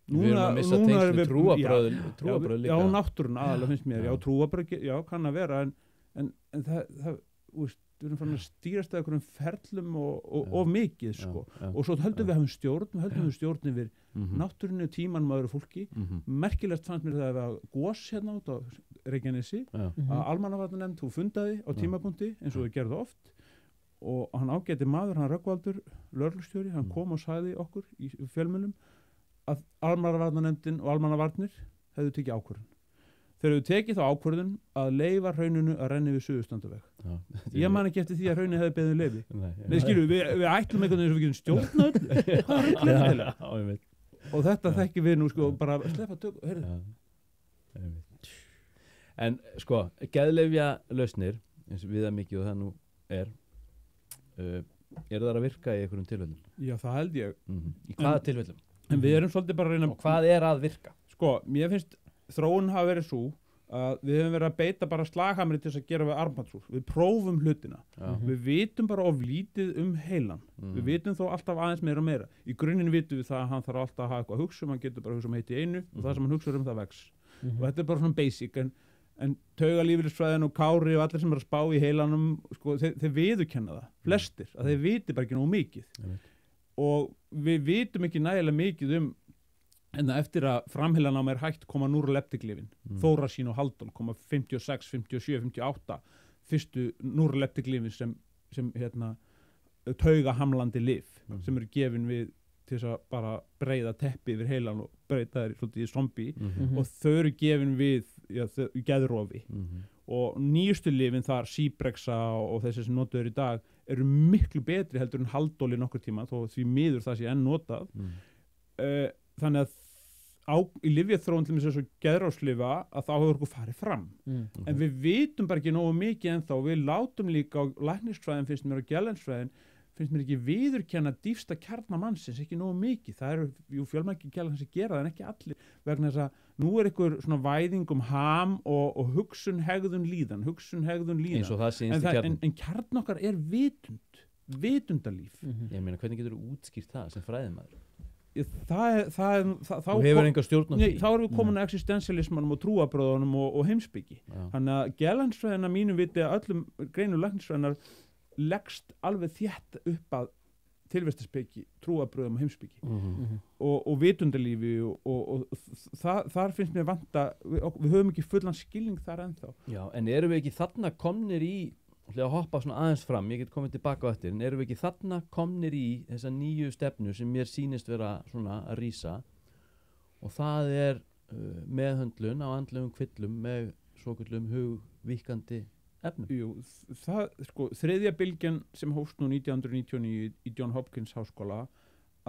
Við erum að missa tengslu trúarbröð líka. Já, náttúrun aðalega finnst mér, já, trúarbröð, já, kann að vera, en það, úst, við erum fann að stýrast að einhverjum ferlum og mikið, sko. Og svo höldum við stjórn yfir náttúrunni og tímanum að öðru fólki. Merkilegt fannst mér það að það gos hérna út á Reykjanesi, að almannavarnanefnd, þú fundaði á tímapunkti, eins og við gerðum oft, og hann ágæti maður, hann Rögnvaldur, lögreglustjóri, hann kom og sagði okkur í fjölmiðlum að almannavarnanefndin og almannavarnir hefðu tekið ákvörðun. Þeir hefðu tekið þá ákvörðun að leyfa hrauninu að renni við Suðurstrandarveg. Ég man ekki eftir því að hrauninu hefði beðið um leyfi. Nei, skilur, við ætlum einhvern veginn sem við getum stjórnað öll. Og þetta þekkjum við nú, sko, bara sleppa tök, heyrðu. En, sko, geðlyfja lausnir, eins og við það mikið og það nú það að virka í einhverjum tilfellum? Já, það held ég. Í hvaða tilfellum? En við erum svolítið bara að reyna... Og hvað að virka? Sko, mér finnst þróun hafa verið svo að við höfum verið að beita bara slaghamri til þess að gera við armbandsúr. Við prófum hlutina. Við vitum bara of lítið heilan. Við vitum þó alltaf aðeins meira og meira. Í grunninn vitum við það að hann þarf alltaf að hafa eitthvað að hugsa, hann getur bara að hugsa heitt í einu og það sem hann hugsa það vex. Og þetta er bara svona basic, en taugalífeyrissfræðin og Kári og allir sem er að spá í heilanum, sko, þeir viðurkenna það, flestir, að þeir viti bara ekki nógu mikið. Og við vitum ekki nægilega mikið en eftir að framheilanám er hægt koma núrleptiklifin, Þórasín og Haldón koma 56, 57, 58 fyrstu núrleptiklifin sem taugahamlandi lyf sem eru gefin við til þess að bara breiða teppi yfir heilan og breyta þeir svolítið í zombi og þau eru gefin við geðrofi og nýjustu lyfin þar, Cybrexa og þessi sem notuður í dag eru miklu betri heldur en Haldóli nokkur tíma þó því miður það sé enn notað þannig að í lyfjaþróun til þess að geðrofslyfa að þá hefur okkur farið fram en við vitum bara ekki nógu mikið ennþá við látum líka á læknisfræðin finnst mér og geðlæknisfræðin finnst mér ekki viðurkenna dýpsta kjarna mannsins ekki nógu mikið, það eru fjölmargir geðlæknar sem gera það en ekki allir vegna þess að nú er einhver svona væðing ham og hugsun, hegðun, líðan eins og það sýnist í kjarn en kjarn okkar er vitundalíf Ég meina, hvernig getur þú útskýrt það sem fræðimaður? Þú hefur enga stjórn á því þá erum við komin að existentialismanum og trúarbröðunum og heimspeki þannig að geðlæknisfræðina mínum viti að öllum greinum læknisfræðinar leggst alveg þétt upp að tilvistarspeki, trúarbröðum og heimspeki og vitundalífi og þar finnst mér vanta við höfum ekki fullan skilning þar ennþá Já, en erum við ekki þarna komnir í að hoppa svona aðeins fram, ég get komið tilbaka á eftir en erum við ekki þarna komnir í þessa nýju stefnu sem mér sýnist vera svona að rísa og það er meðhöndlun á andlegum kvillum með svokallum hugvíkandi efnum. Jú, það, sko, þriðja bylgjan sem hófst nú 1999 í John Hopkins háskóla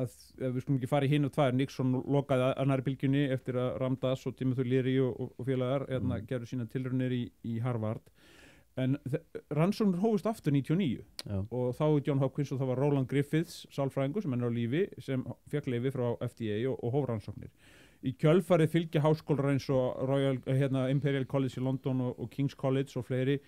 að við skulum ekki fara í hinn og tvær, Nixon lokaði annari bylgjunni eftir að Ramdas og Timothy Leary og félagar gerðu sína tilraunir í Harvard en rannsóknir hófust aftur 99 og þá John Hopkins og það var Roland Griffiths, sálfræðingur sem er á lífi sem fékk leyfi frá FDA og hóf rannsóknir. Í kjölfarið fylgja háskólar eins og Imperial College í London og King's College og fleiri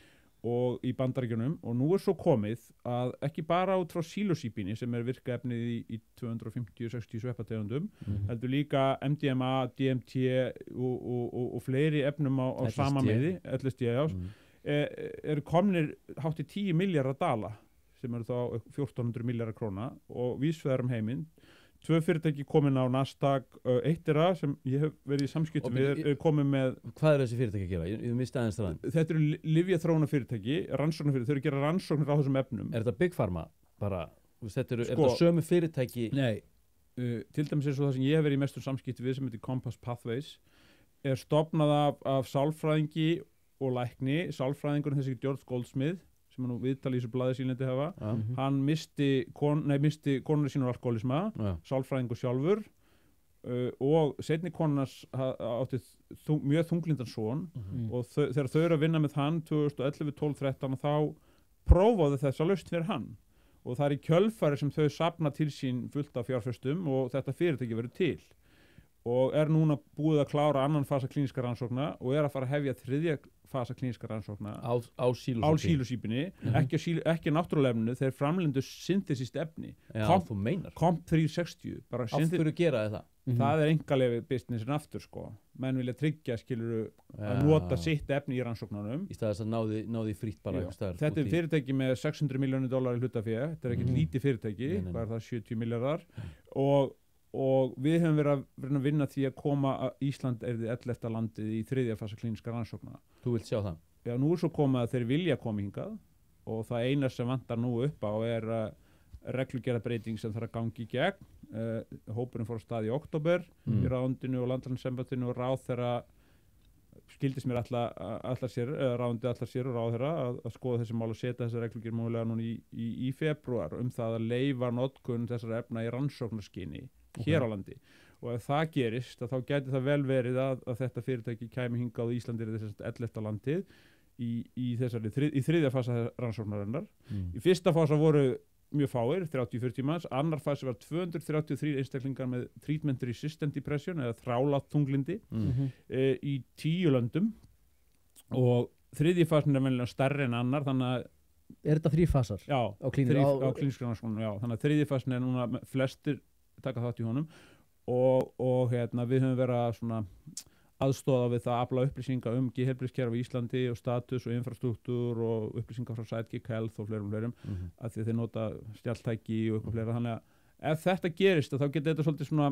og í Bandaríkjunum og nú er svo komið að ekki bara út frá psilocybini sem er virkaefnið í 250-60 sveppategundum heldur líka MDMA, DMT og fleiri efnum á sama meði, LSD eru komnir hátt í 10 milljarðar dala sem eru þá 1400 milljarðar króna og vísvegar heiminn 2 fyrirtæki komin á Nasdaq, eitt sem ég hef verið í samskiptum við komið með... Hvað er þessi fyrirtæki að gera? Ég misti aðeins það. Þetta eru lyfjaþróunar fyrirtæki, rannsóknarfyrirtæki, þau eru að gera rannsóknir á þessum efnum. Er þetta Big Pharma bara? Er þetta sömu fyrirtæki? Nei, til dæmis eins og það sem ég hef verið í mestum samskipti við sem heitir Compass Pathways er stofnað af sálfræðingi og lækni, sálfræðingurinn þessi George Goldsmith sem hann viðtali í þessu blaði sílendi hafa hann misti konur sínur alkoholisma sálfræðingur sjálfur og seinni konunars átti mjög þunglindan son og þegar þau eru að vinna með hann 2011, 12, 13 þá prófaðu þessa lausn fyrir hann og það er í kjölfari sem þau safna til sín fullt af fjárfestum og þetta fyrirtæki verður til og er núna búið að klára annan fasa klíníska rannsókna og er að fara að hefja þriðja fasa klíníska rannsókna á psilocybini ekki náttúrulefninu, þeir framlindu synthesist efni þú meinar COMP360 af hverju gera það? það er einkaleyfi businessin aftur sko. Menn vilja tryggja skiluru að nota sitt efni í rannsóknunum í staðis að náði frítt bara þetta fyrirtæki með $600 milljónir í hlutafé, þetta er ekkert lítið fyrirtæki, hvað er það, 70 milljarðar og við höfum verið að vinna því að koma að Ísland er þið 11. landið í 3. fasa klíniska rannsókna. Þú vilt sjá það? Já, nú er svo komið að þeir vilja koma hingað og það eina sem vantar nú upp á er reglugerðarbreyting sem þarf að gangi í gegn. Hópurinn fór á stað í október í ráðundinu og landlæknisembættinu og ráðherra skildist mér ráðundi allar sér og ráðherra að skoða þessi mál og setja þessi reglugerð mögulega núna í febrúar það að leyfa notkun þessara efna í rannsóknarskyni hér á landi og ef það gerist þá gæti það vel verið að þetta fyrirtæki kæmi hingað á Íslandi er þess 11. landið í 3. fasa rannsóknarinnar. Í fyrsta fasa voru mjög fáir, 30-40 manns, annar fasi var 233 einstaklingar með treatment resistant depression eða þrálátt þunglindi í 10 löndum og 3. fasin er venjulega stærri en annar þannig að Er þetta 3 fasar? Já, á klínískri rannsóknum, já, þannig að 3. fasin er núna flestir taka þátt í honum og við höfum verið að svona aðstoða við það að afla upplýsinga geðheilbrigðiskerfi í Íslandi og status og infrastruktúr og upplýsingar frá Sidekick Health og fleirum að því þeir nota stjáltæki og eitthvað fleira þannig að ef þetta gerist þá getur þetta svolítið svona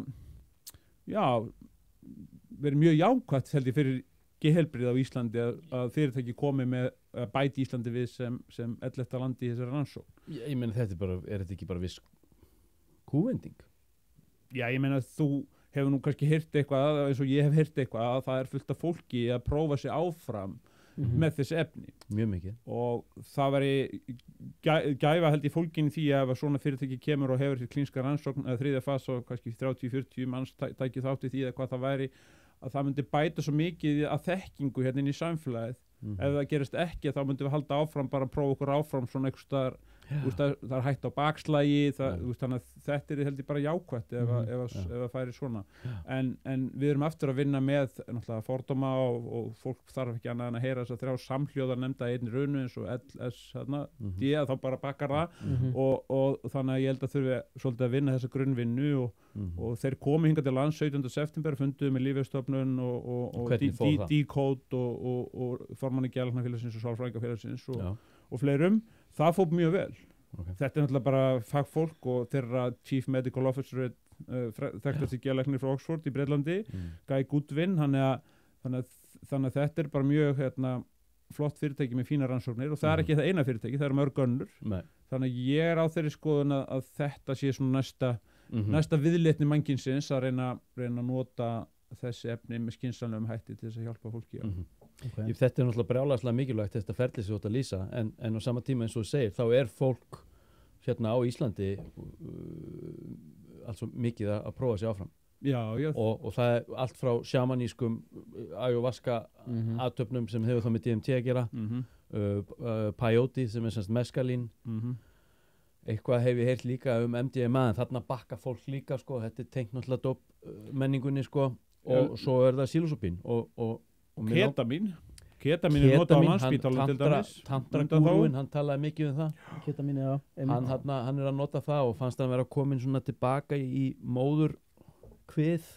verið mjög jákvætt held ég fyrir geðheilbrigði á Íslandi að fyrirtæki komi með að bæti Íslandi við sem 11. landi í þessari rannsókn. Ég meina er þetta ekki bara viss kúvending? Já, ég meina þú hefur nú kannski heyrt eitthvað eins og ég hef heyrt eitthvað að það er fullt af fólki að prófa sig áfram með þessi efni. Mjög mikið. Og það væri gæfa held í fólkin því að ef svona fyrirtæki kemur og hefur sér klíniska rannsókn eða 3. fas og kannski 30-40 manns tæki þátt í því eða hvað það væri að það myndi bæta svo mikið að þekkingu hérna inn í samfélagið. Ef það gerist ekki þá myndum við halda áfram bara að prófa okkur áfram svona einhvers staðar það er hægt á bakslægi þannig að þetta er held ég bara jákvætt ef það færi svona en við erum aftur að vinna með náttúrulega fordóma og fólk þarf ekki annað en að heyra þess að 3 samhljóðar nefnda einni raunu eins og LS D þá bara bakkar það og þannig að ég held að þurfi svolítið að vinna þessa grunnvinnu og þeir komi hingað til lands 17. september funduðu með Lyfjastofnun og D-Code og formanni Geðlæknafélagsins og Sálfræðingafélagsins og fleirum. Það fór mjög vel. Þetta er náttúrulega bara fagfólk og þeirra Chief Medical Officer þekktasti geðlæknir frá Oxford í Breitlandi, Guy Goodwin, þannig að þetta er bara mjög flott fyrirtæki með fína rannsóknir og það er ekki það eina fyrirtæki, það eru mörg önnur. Þannig að ég er á þeirri skoðun að þetta sé svona næsta viðleitni mannkynsins að reyna að nota þessi efni með skynsamlegum hætti til þess að hjálpa fólki. Þetta er náttúrulega brjálæðislega mikilvægt þetta ferli sem þú átt að lýsa en á sama tíma eins og þú segir þá er fólk hérna á Íslandi altså mikið að prófa sig áfram og það er allt frá sjamanískum ayahuasca aðtöfnum sem hefur þá með DMT að gera peyote sem er semst meskalín eitthvað hef ég heyrt líka MDMA en þarna bakka fólk líka sko, þetta er tengt náttúrulega dóp menningunni sko og svo er það psilocybin og Ketamin er notað á Landspítalanum til dæmis. Tantra-gúrúin, hann talaði mikið það. Ketamin, já. Hann er að nota það og fannst hann vera komin svona tilbaka í móðurkvið,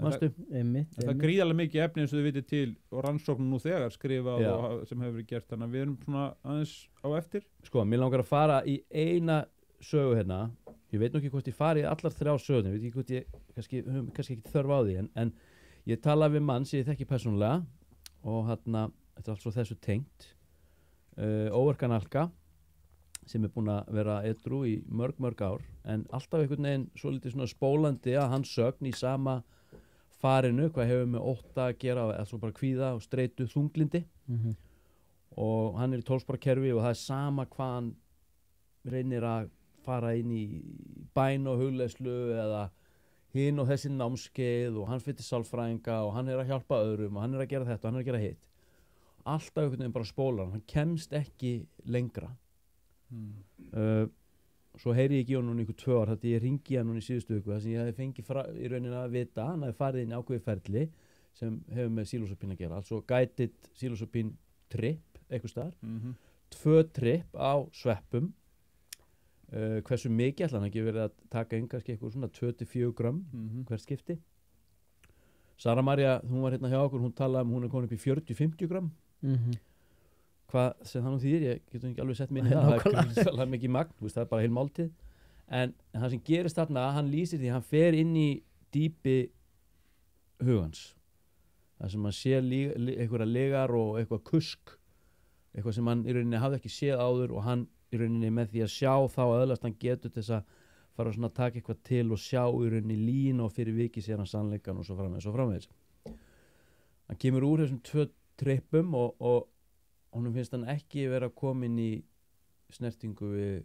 manstu? Það er gríðarlega mikið efni eins og þið vitið til og rannsóknum nú þegar skrifað sem hefur verið gert, þannig að við erum svona aðeins á eftir. Sko, mér langar að fara í eina sögu hérna. Ég veit nú ekki hvort ég fari í allar 3 sögur, ég veit ekki hvort ég kannski ekki þörf á því, en ég talaði við mann sem ég þekki persónulega og þetta er allt svo þessu tengt óverkan alka sem er búin að vera edrú í mörg ár en alltaf einhvern veginn svolítið svona spólandi að hans sögn í sama farinu, hvað hefur með ótta að gera eða svo bara kvíða og streitu þunglindi og hann er í tólsparakerfi og það er sama hvað hann reynir að fara inn í bæn og hugleiðslu eða hinn og þessi námskeið og hann fyrir sálfræðinga og hann er að hjálpa öðrum og hann er að gera þetta og hann er að gera hitt. Alltaf einhvern veginn bara spólar hann kemst ekki lengra. Svo heyri ég ekki honum í 2 ár þetta ég ringi hann í síðustu viku þar sem ég hefði fengið í rauninni að vita hann hefði farið inn í ákveðið ferli sem hefur með psilocybin að gera. Altså guided psilocybin trip eitthvað staðar. 2 trip á sveppum Hversu mikið ætla hann ekki verið að taka inn kannski eitthvað svona 24 grömm hvert skipti. Sara María, hún var hérna hjá okkur, hún talaði hún komin upp í 40-50 grömm. Hvað sem það nú þýðir, ég getur ekki alveg sett minni það er mikið magn, það er bara heil máltíð. En það sem gerist þarna, hann lýsir því, hann fer inn í dýpi hugans. Það sem hann sér einhverja legar og eitthvað kusk, eitthvað sem hann í rauninni hafði ekki séð áður og hann í rauninni með því að sjá þá öðlast hann getur til þess að fara svona að taka eitthvað til og sjá í rauninni lín og fyrir vikið sér hann sannleikan og svo framvegis. Hann kemur úr þessum 2 trippum og honum finnst hann ekki vera komin í snertingu við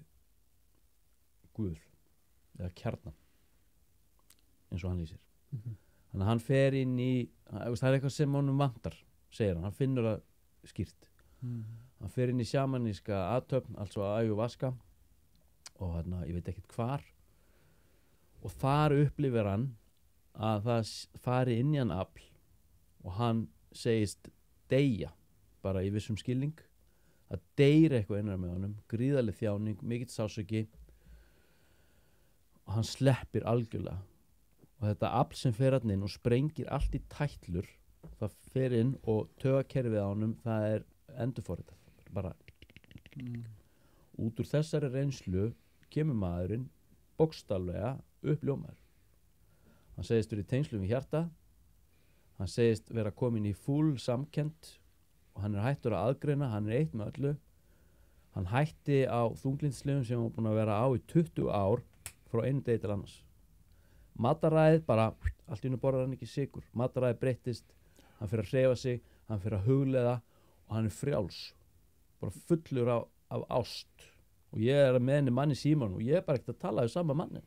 Guð eða kjarnan eins og hann lýsir. Þannig að hann fer inn í, það er eitthvað sem honum vantar, segir hann finnur það skýrt. Hann fer inn í sjamaníska athöfn, altså ayahuasca og hérna, ég veit ekkert hvar og þar upplifir hann að það fari inn í hann afl og hann segist deyja bara í vissum skilning, að deyra eitthvað innra með honum, gríðarleg þjáning, mikill sársauki og hann sleppir algjörlega og þetta afl sem fer hann inn og sprengir allt í tætlur, það fer inn og taugakerfið á honum, það er endurforritað bara út úr þessari reynslu kemur maðurinn bókstaflega uppljómaður. Hann segist verið í tengslum við hjarta, hann segist vera komin í full samkennd og hann er hættur að aðgreina, hann er eitt með öllu. Hann hætti á þunglyndislyfjum sem hann var búin að vera á í 20 ár frá einu degi til annars. Mataræðið bara, allt í einu borðar hann ekki sykur, mataræðið breyttist, hann fyrir að hreyfa sig, hann fyrir að hugleiða og hann er frjáls, bara fullur af ást og ég er með henni manni Símon og ég er bara ekkert að tala við sama manni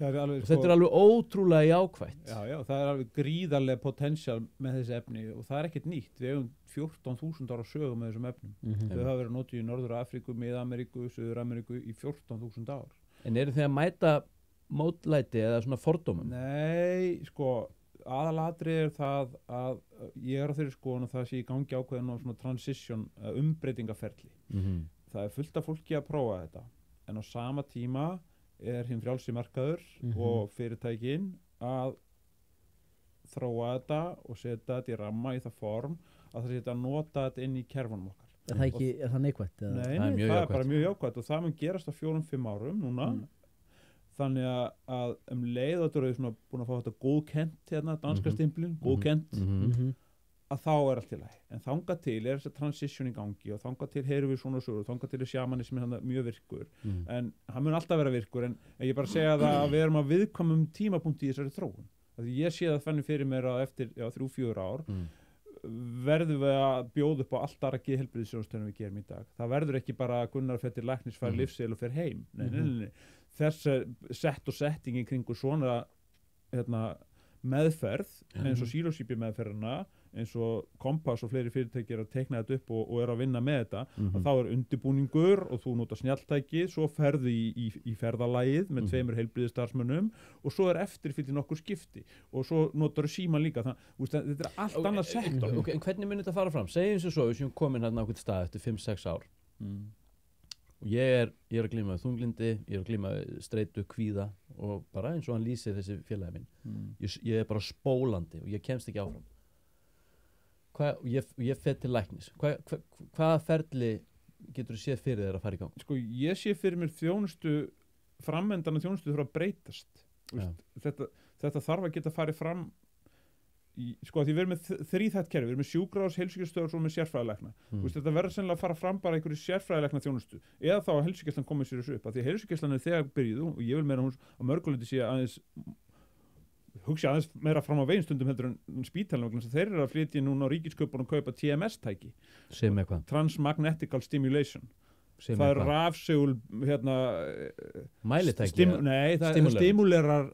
og þetta er alveg ótrúlega jákvætt. Já, það er alveg gríðarlega potential með þessi efni og það er ekkert nýtt, við hefum 14.000 ára sögu með þessum efnum þau hafa verið notuð í Norður-Afríku, Mið-Ameríku, Suður-Ameríku í 14.000 ár. En eru þið að mæta mótlæti eða svona fordómum? Nei, aðalatrið er það að ég er á þeirri skoðun að það sé í gangi ákveðin á svona transition, umbreytingaferli. Það er fullt af fólki að prófa þetta en á sama tíma er hinn frjálsi markaður og fyrirtækin að þróa þetta og setja þetta í ramma í það form að það setja að nota þetta inn í kerfunum okkar. Er það neikvætt? Nei, það er bara mjög jákvætt og það mun gerast á 4-5 árum núna. Þannig að leið að þú eru svona búin að fá þetta góðkennt hérna, danska stimplin, góðkennt að þá er allt í lagi. En þangað til er þessi transition í gangi og þangað til heyrum við svona sögur, þangað til er sjamanismin mjög virkur. En hann mun alltaf vera virkur en ég bara segja það að við erum að viðkomum tímapunkti í þessari þróun. Því ég sé það þannig fyrir mér að eftir 3-4 ár verðum við að bjóða upp á allt aðra geðheilbrigðisþjónustu en við gerum í dag. Það verður ekki bara að Gunnar fettir læknis fær lyfseðil og fer heim. Nei. Þess settingin kringu svona meðferð eins og sílósípi meðferðina eins og Kompass og fleiri fyrirtæki er að teikna þetta upp og er að vinna með þetta að þá er undirbúningur og þú notar snjalltæki svo ferðu í ferðalagið með 2 heilbrigðisstarfsmönnum og svo er eftirfylgdi nokkur skipti og svo notar þú síman líka þetta er allt annað sektor. En hvernig mun þetta fara fram? Segjum svo við séum komin hérna á einhvern stað eftir 5-6 ár og ég er að glíma þunglindi, ég er að glíma streitu, kvíða og bara eins og hann lýsir þessi félagi minn ég er bara spólandi og ég kemst ekki áfram ég fer til læknis hvaða ferli getur þú séð fyrir þér að fara í gang? Ég sé fyrir mér framendana þjónustu þurfa að breytast þetta þarf að geta farið fram því við erum með 3 kerfi, við erum með sjúkrahús, heilsugæslustöðvar og svo með sérfræðilækna þetta verður sennilega að fara fram bara einhverju sérfræðilækna þjónustu eða þá að heilsugæslan komið sér þessu upp af því að heilsugæslan er þegar byrjuð og ég vil meira hún á mörguleyti sé aðeins hugsa aðeins meira fram á veginn stundum heldur en spítalinn vegna þeir eru að flytja núna á ríkisköpunum og kaupa TMS-tæki Transmagnetical Stimulation það er rafsegul mælitæki það stimulerar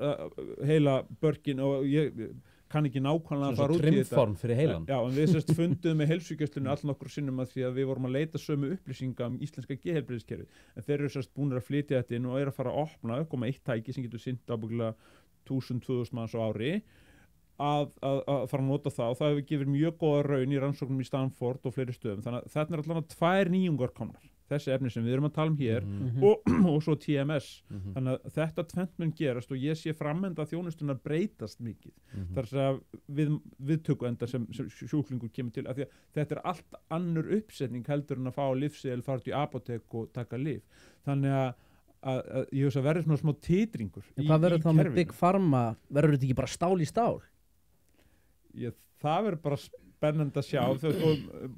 heila börkin og ég kann ekki nákvæmlega að fara út í þetta. Trimform fyrir heilan. Já, en við fundum með heilsugæslunni allnokkur sinnum að því að við vorum að leita sömu upplýsinga íslenska geðheilbrigðiskerfið. En þeir eru búin að flytja þetta inn og eru að fara að opna, koma 1 tæki sem getur sinnt ábyggilega 1000-2000 manns á ári að fara að nota það og það hefur gefið mjög góða raun í rannsóknum í Stanford og fleiri stöðum. Þannig að þetta er allavega 2 nýjungar komnar. þessi efni sem við erum að tala hér og svo TMS þannig að þetta tvennt mun gerast og ég sé framenda þjónustunar breytast mikið þar að viðtöku enda sem sjúklingur kemur til af því að þetta allt annur uppsetning heldur en að fá lyfseðil, fara út í apótek og taka lyf þannig að ég veist að verður svona smá titringur en hvað verður þá með Big Pharma, verður þetta ekki bara stál í stál? Það verður bara spennandi að sjá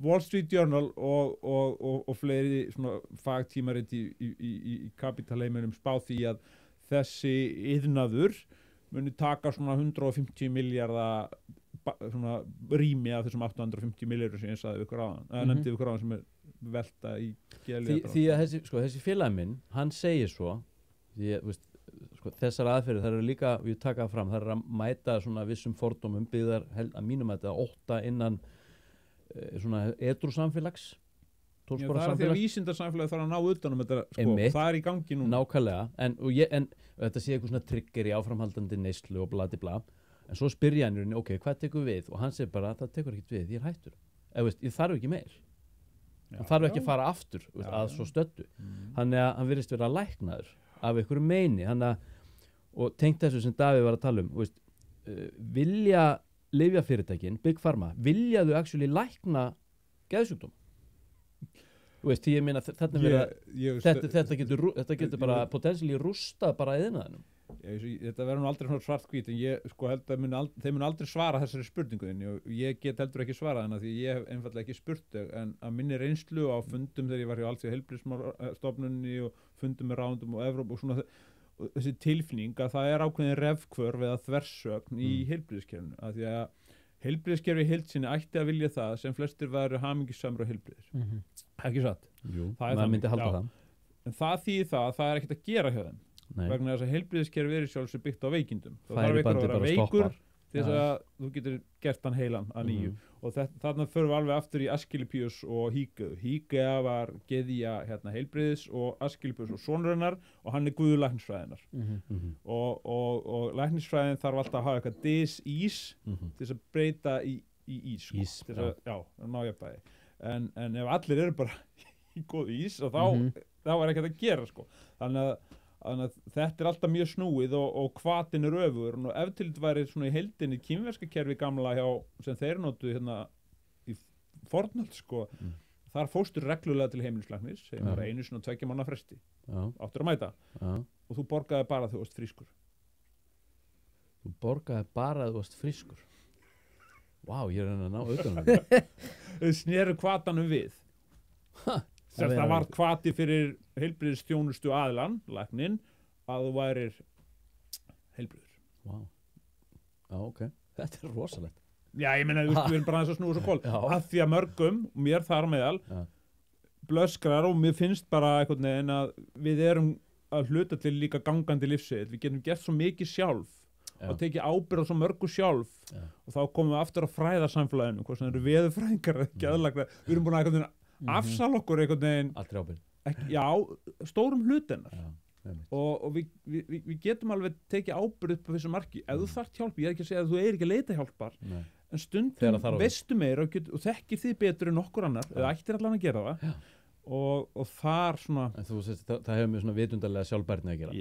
Wall Street Journal og fleiri svona fagtímarit í kapitalheiminum spá því að þessi iðnaður muni taka svona 150 milljarða svona rými af þessum 850 milljarður sem ég sagði ykkur áðan nefndi ykkur áðan sem velta í því að þessi félagi minn hann segir svo þessar aðferðir þær eru líka, við taka fram, þær eru að mæta svona vissum fordómum byggðar að mínum að þetta 8 innan svona edru samfélags það er því að vísindarsamfélagi þarf að ná utanum þetta það er í gangi núna nákvæmlega, en þetta sé eitthvað svona trigger í áframhaldandi neyslu og bladi bla en svo spyr ég hann, ok, hvað tekur við og hann segir bara, það tekur ekkert við, ég er hættur ég þarf ekki meir hann þarf ekki að fara aftur að svo stöddu þannig að hann virðist vera læknaður af einhverju meini og tengt þessu sem Davíð var að tala vilja lyfjafyrirtækin, Big Pharma vilja þau actually lækna geðsjúkdóm því ég meina þetta getur bara potensially rústa bara iðnaðinum þetta verður nú aldrei svona svart-hvít en ég held að þeir mun aldrei svara þessari spurninguðinni og ég get heldur ekki svarað hennar því ég hef einfallega ekki spurt en að minni reynslu á fundum þegar ég var hjá Alþjóða heilbrigðisstofnunni og fundum með ráðundum og Evrópu og svona og þessi tilfinning að það er ákveðin refkvörf eða þversögn í heilbrigðiskerfinu af því að heilbrigðiskerfi í heild sinni ætti að vilja það sem flestir væru hamingjusamir og heilbrigðir ekki satt? Jú, maður myndi halda það en það þýðir það er ekkert að gera hjá þeim vegna þess að heilbrigðiskerfi er sjálfsög byggt á veikindum þá þarf ykkur að vera veikur til þess að þú getur gert hann heilan að nýju og þarna förum við alveg aftur í Asklepios og Hygge var geðja heilbrigðis og Asklepios og sonur hennar og hann er guður læknisfræðinnar og læknisfræðin þarf alltaf að hafa eitthvað dis-ís til þess að breyta í ís til þess að ná jafnvægi en ef allir eru bara í góð ís og þá er ekkert að gera þannig að þetta er alltaf mjög snúið og hvatin er öfugur og ef til þetta væri svona í heildinni kínverska kerfi gamla sem þeir notu í fornöld þar fóstur reglulega til heimilislæknis sem var einu svona 2 mánaða fresti áttur að mæta og þú borgaði bara þegar þú varst frískur þú borgaði bara þegar þú varst frískur ég er að ná utanum þau sneru hvatanum við það var hvati fyrir heilbrigðisþjónustu aðilann, læknin, að þú værir heilbrigður. Ok. Þetta er rosalegt. Já, ég meina, við erum bara aðeins að snúa svo kól. Af því að mörgum, mér þar meðal, blöskrar og mér finnst bara einhvern veginn að við erum að hluta til líka gangandi lífsseðil. Við getum gert svo mikið sjálf og tekið ábyrgð á svo mörgu sjálf og þá komum við aftur að fræðasamfélaginu, hvað sem eru veðurfræðingar ekki aðlagna. Við erum búin að einhvern veginn afsal okkur einhvern veginn allri ábyrgð stórum hlutinnar og við getum alveg tekið ábyrgð upp á þessu marki ef þú þarft hjálp, ég er ekki að segja að þú er ekki að leita hjálpar en stundum veistu meira og þekkir þið betur en okkur annar eða ættir allan að gera það og þar svona en þú veist, það hefur mjög svona vitundarlega sjálfbærni að gera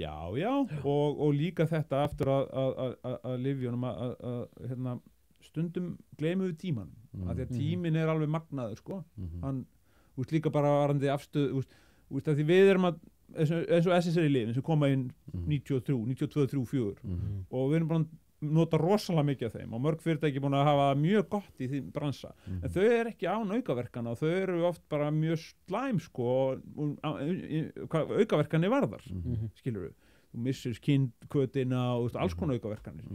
og líka þetta aftur að lyfjunum að stundum gleymum við tímanum af því að tíminn er alveg magnaður hann líka bara varandi afstöð að því við erum að eins og SSRI-lyfin sem koma inn 92, 94 og við erum bara að nota rosalega mikið af þeim og mörg fyrirtæki búin að hafa mjög gott í því bransa en þau eru ekki án aukaverkana og þau eru oft bara mjög slæm hvað aukaverkanir varðar skilurðu, þú missir kindkötina og alls konar aukaverkanir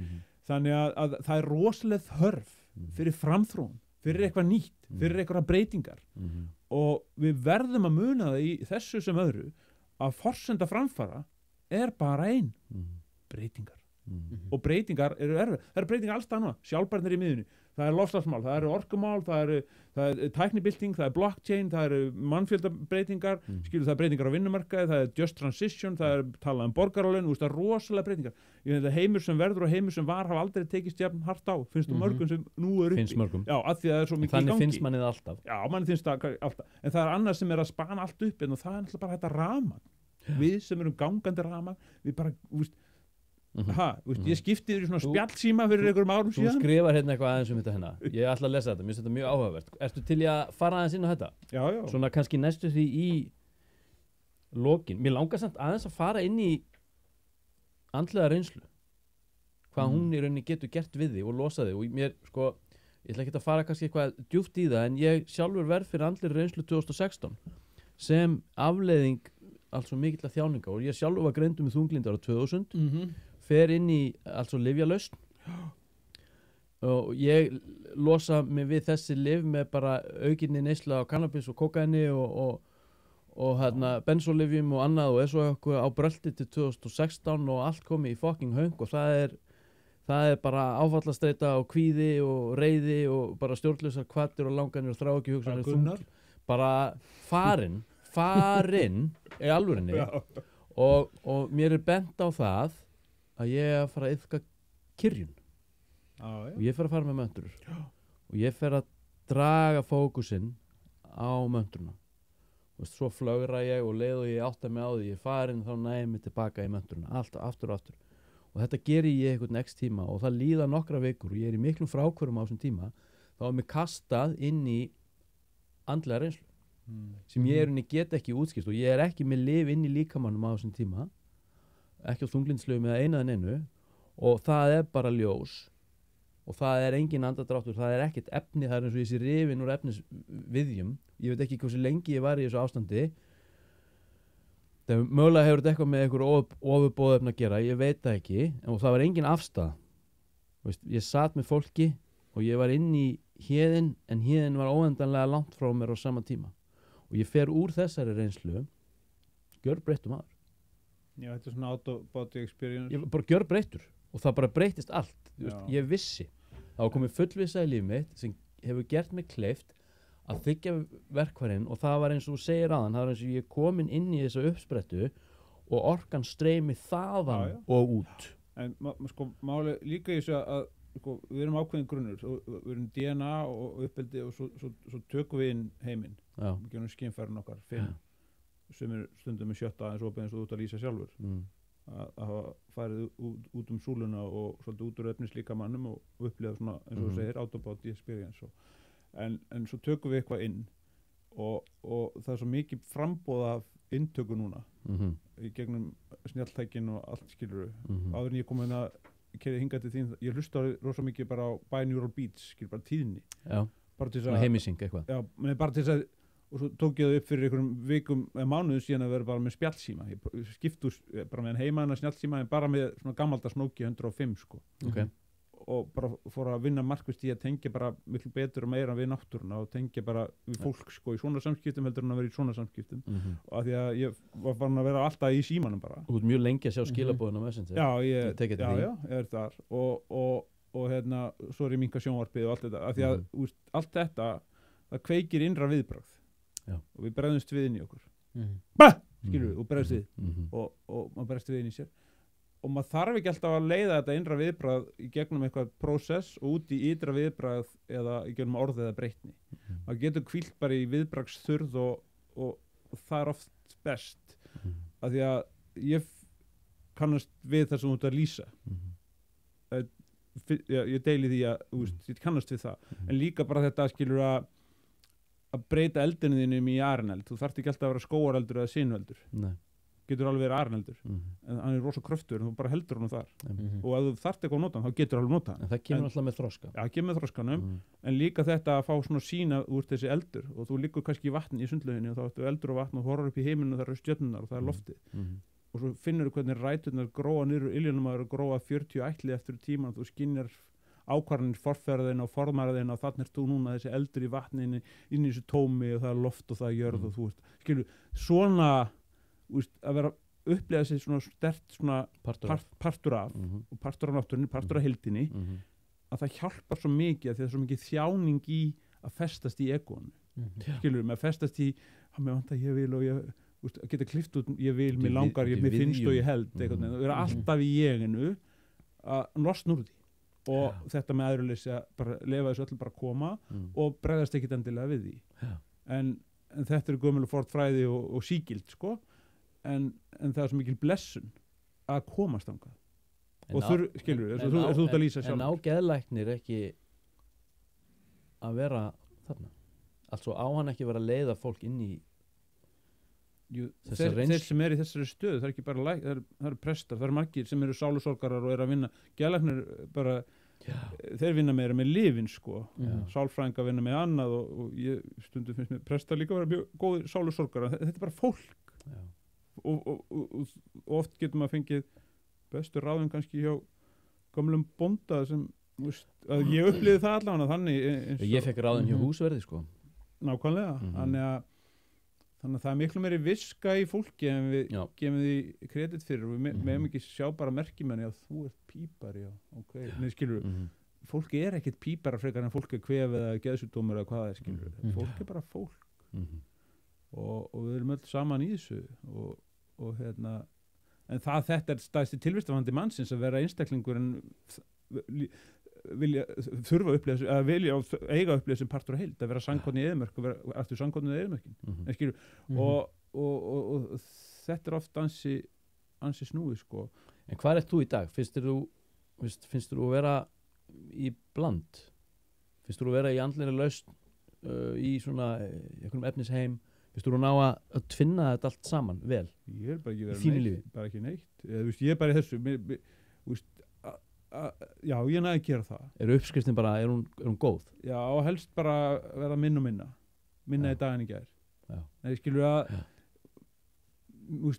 þannig að það er rosalega þörf fyrir framþróun fyrir eitthvað nýtt, fyrir eitthvað breytingar og við verðum að muna það í þessu sem öðru að forsenda framfara er bara ein breytingar og breytingar eru erfið, það eru breytingar alls staðar sjálfbærnir í miðjunni, það er loftslagsmál, það eru orkumál, það er tæknibylting, það er blockchain, það eru mannfjöldabreytingar, það er breytingar á vinnumarkaði, það er just transition, það er talað borgaralaun, það er rosalega breytingar. Ég veit að heimur sem verður og heimur sem var hafa aldrei tekist jafn hart á, finnst þú mörgum sem nú er uppi. Finnst mörgum. Já, af því að það er svo mikið í gangi. Þannig finnst manni það alltaf. Já, manni finnst það alltaf. En það er annað sem að spana allt upp og það er náttúrulega bara þetta rafmagn. Við sem erum gangandi rafmagn, við bara, ég skipti þér í svona spjallsíma fyrir einhverjum árum síðan. Þú skrifar hérna eitthvað aðeins þetta hérna. Ég ætla að lesa þetta, mér finnst þetta mjög áhugavert. Ertu til í að fara aðeins inn á þetta? Já. Svona kannski næstu því í lokin. Mér langar samt aðeins að fara inn í andlega reynslu. Hvað hún í rauninni getur gert við þig og losa þig. Og mér, ég ætla ekki að fara kannski eitthvað djúpt í það, en ég sjálfur verð fyrir andlega reynslu 2016 sem afleiðing allt svo mikill að þjáninga og ég sjálfur var greindur með þunglindar á 2000 fer inn í allt svo lyfjalausn og ég losa mig við þessi lyf með bara aukinni neysla á kannabis og kókaini og hérna bensólyfjum og annað og svo eitthvað á brölti til 2016 og allt komið í fucking höng og það er bara áfallastreita og kvíði og reiði og bara stjórnlausar kvatir og langanir og þrá ekki hugsanir bara farin í alvörinni og mér er bent á það að ég er að fara að iðka kyrjun og ég fer að fara með möntur og ég fer að draga fókusinn á mönturna og svo flögra ég og leið og ég átta mig á því ég farin þá næði mig tilbaka í mönturna alltaf aftur og þetta geri ég einhvern next tíma og það líða nokkra vikur og ég er í miklum frákvörum á þessum tíma þá er mér kastað inn í andlega reynslu sem ég get ekki útskýrt og ég er ekki með lyf inn í líkamannum á þessum tíma ekki á þunglindslyfjum eða eina en einu og það er bara ljós og það er engin andardráttur, það er ekkert efni, það er eins og þessi rifin úr efnisviðjum, ég veit ekki hversu lengi ég var í þessu ástandi það mögulega hefur þetta eitthvað með einhver ofurboðefni að gera, ég veit það ekki og það var engin afstæða ég sat með fólki og ég var inn í héðinn en héðinn var óendanlega langt frá mér á sama tíma og ég fer úr þessari reynslu gjörbreyttur maður. Já, þetta er svona out-of-body experience. Ég var bara gjörbreyttur og það bara breytist allt. Ég vissi. Það var komið fullvissa í líf mitt sem hefur gert mig kleift að þykja verkfærin og það var eins og þú segir áðan, það var eins og ég komin inn í þessa uppsprettu og orkan streymi þaðan og út. En máli líka í þessu að við erum ákveðin grunnur og við erum DNA og uppeldi og svo tökum við inn heiminn. Við gerum skynfærin okkar, sem er stundum með sjötta eins og þú ert að lýsa sjálfur að hafa farið út súluna og svolítið út úr efnislíkamannum og upplifa svona eins og þú segir out-of-body experience en svo tökum við eitthvað inn og það er svo mikið framboð af inntöku núna í gegnum snjalltækin og allt skilur áður en ég kom hérna kerið hingað til þín, ég hlusta rosa mikið bara á binaural beats, skilur bara tíðni bara til þess að heimising eitthvað bara til þess að og svo tók ég það upp fyrir einhverjum vikum eða mánuðum síðan að vera bara með spjallsíma ég skiptu bara með heimaðan snjallsíma en bara með svona gammaldags Nokia 105 og bara fór að vinna markvist í að tengja bara miklu betur og meira við náttúruna og tengja bara við fólk í svona samskiptum heldur en að vera í svona samskiptum og að því að ég var farin að vera alltaf í símanum bara. Þú ert mjög lengi að sjá skilaboðin á Messenger. Já, ég er þar og hérna svo er ég minka sjónvarpið og allt þetta að því að allt þetta það kveikir innra viðbragð og við bregðumst við inn í okkur skilur við, og bregðumst við og maður bregðst við inn í sér og maður þarf ekki alltaf að leiða þetta innra viðbragð í gegnum eitthvað prósess og út í ytra viðbragð eða í gegnum orð eða breytni maður getur hvílt bara í viðbragðsþurð og það er oft best af því að ég kannast við það sem þú ert að lýsa ég deili því að ég kannast við það en líka bara þetta skilur að breyta eldinu þínum í arineld þú þarft ekki alltaf að vera skóareldur eða sinueldur getur alveg verið arineldur en hann er rosa kröftur en þú bara heldur hann þar og ef þú þarft eitthvað að nota hann þá getur alveg nota hann en það kemur alltaf með þroska kemur með þroskanum en líka þetta að fá svona sína úr þessi eldur og þú liggur kannski í vatni í sundlauginni og þá ertu eldur og vatn og horfir upp í heiminu og það eru stjörnunar og það er loftið og svo finnur þú hvernig ræturnar gróa niður úr iljunum að gróa 40 ætli eftir tíma og þú skynjar ákvarðanir forfæraðina og formæraðina og þannig þú núna þessi eldur í vatninu inn í þessu tómi og það er loft og það er jörð og þú veist, skilur, svona að vera upplega sér svona stert svona partur af og partur af náttúrunni, partur af heildinni að það hjálpar svo mikið að því það er svo mikið þjáning í að festast í egónu skilur við, að festast í að mér vant að ég vil og ég að geta klift út, ég vil, mér langar, mér finnst og ég held og vera alltaf í jeginu að losna úr því og þetta með æðruleysi að bara lefa þessu öll bara að koma og bregðast ekkit endilega við því en þetta er gömul og fort fræði og sígild sko en það er svo mikil blessun að komast þangað og skilur við, þú ert að lýsa sjálf en á geðlæknir ekki að vera þarna altså á hann ekki vera að leiða fólk inn í þeir sem er í þessari stöðu, það er ekki bara það eru prestar, það eru margir sem eru sálusorgarar og eru að vinna, geðlæknir bara þeir vinna meira með lifin sko, sálfræðinga vinna með annað og ég stundum finnst mér prestar líka að vera mjög góðir sálusorgarar, þetta er bara fólk og oft getur maður fengið bestu ráðum kannski hjá gamlum bónda sem að ég upplýði það allavega þannig ég fekk ráðum hjá húsverði sko nákvæmlega, þannig að það er miklu meiri viska í fólki en við gefum því kredit fyrir og við meðum ekki sjá bara merkimenni að þú ert pípari nei skilur fólki er ekkit pípara frekar en fólki kvef eða geðsjúkdómur eða hvað það er skilur fólk er bara fólk og við erum öll saman í þessu og en þetta er stæðsti tilvistafandi mannsins að vera einstaklingur en þurfa að upplifa að vilja eiga að upplifa sem partur af heild að vera samkvæmni í eyðimörk og vera aftur samkvæmni í eyðimörkin og þetta er oft ansi snúið sko. En hvað ert þú í dag? Finnst þú að vera í bland? Finnst þú að vera í andlegri lausn í svona einhverjum efnisheim? Finnst þú að ná að tvinna þetta allt saman vel? Ég er bara ekki neitt ég er bara í þessu já, ég næði að gera það. Uppskriftin bara, er hún góð? Já, helst bara verða minna í dag en í gær. Nei, skilur að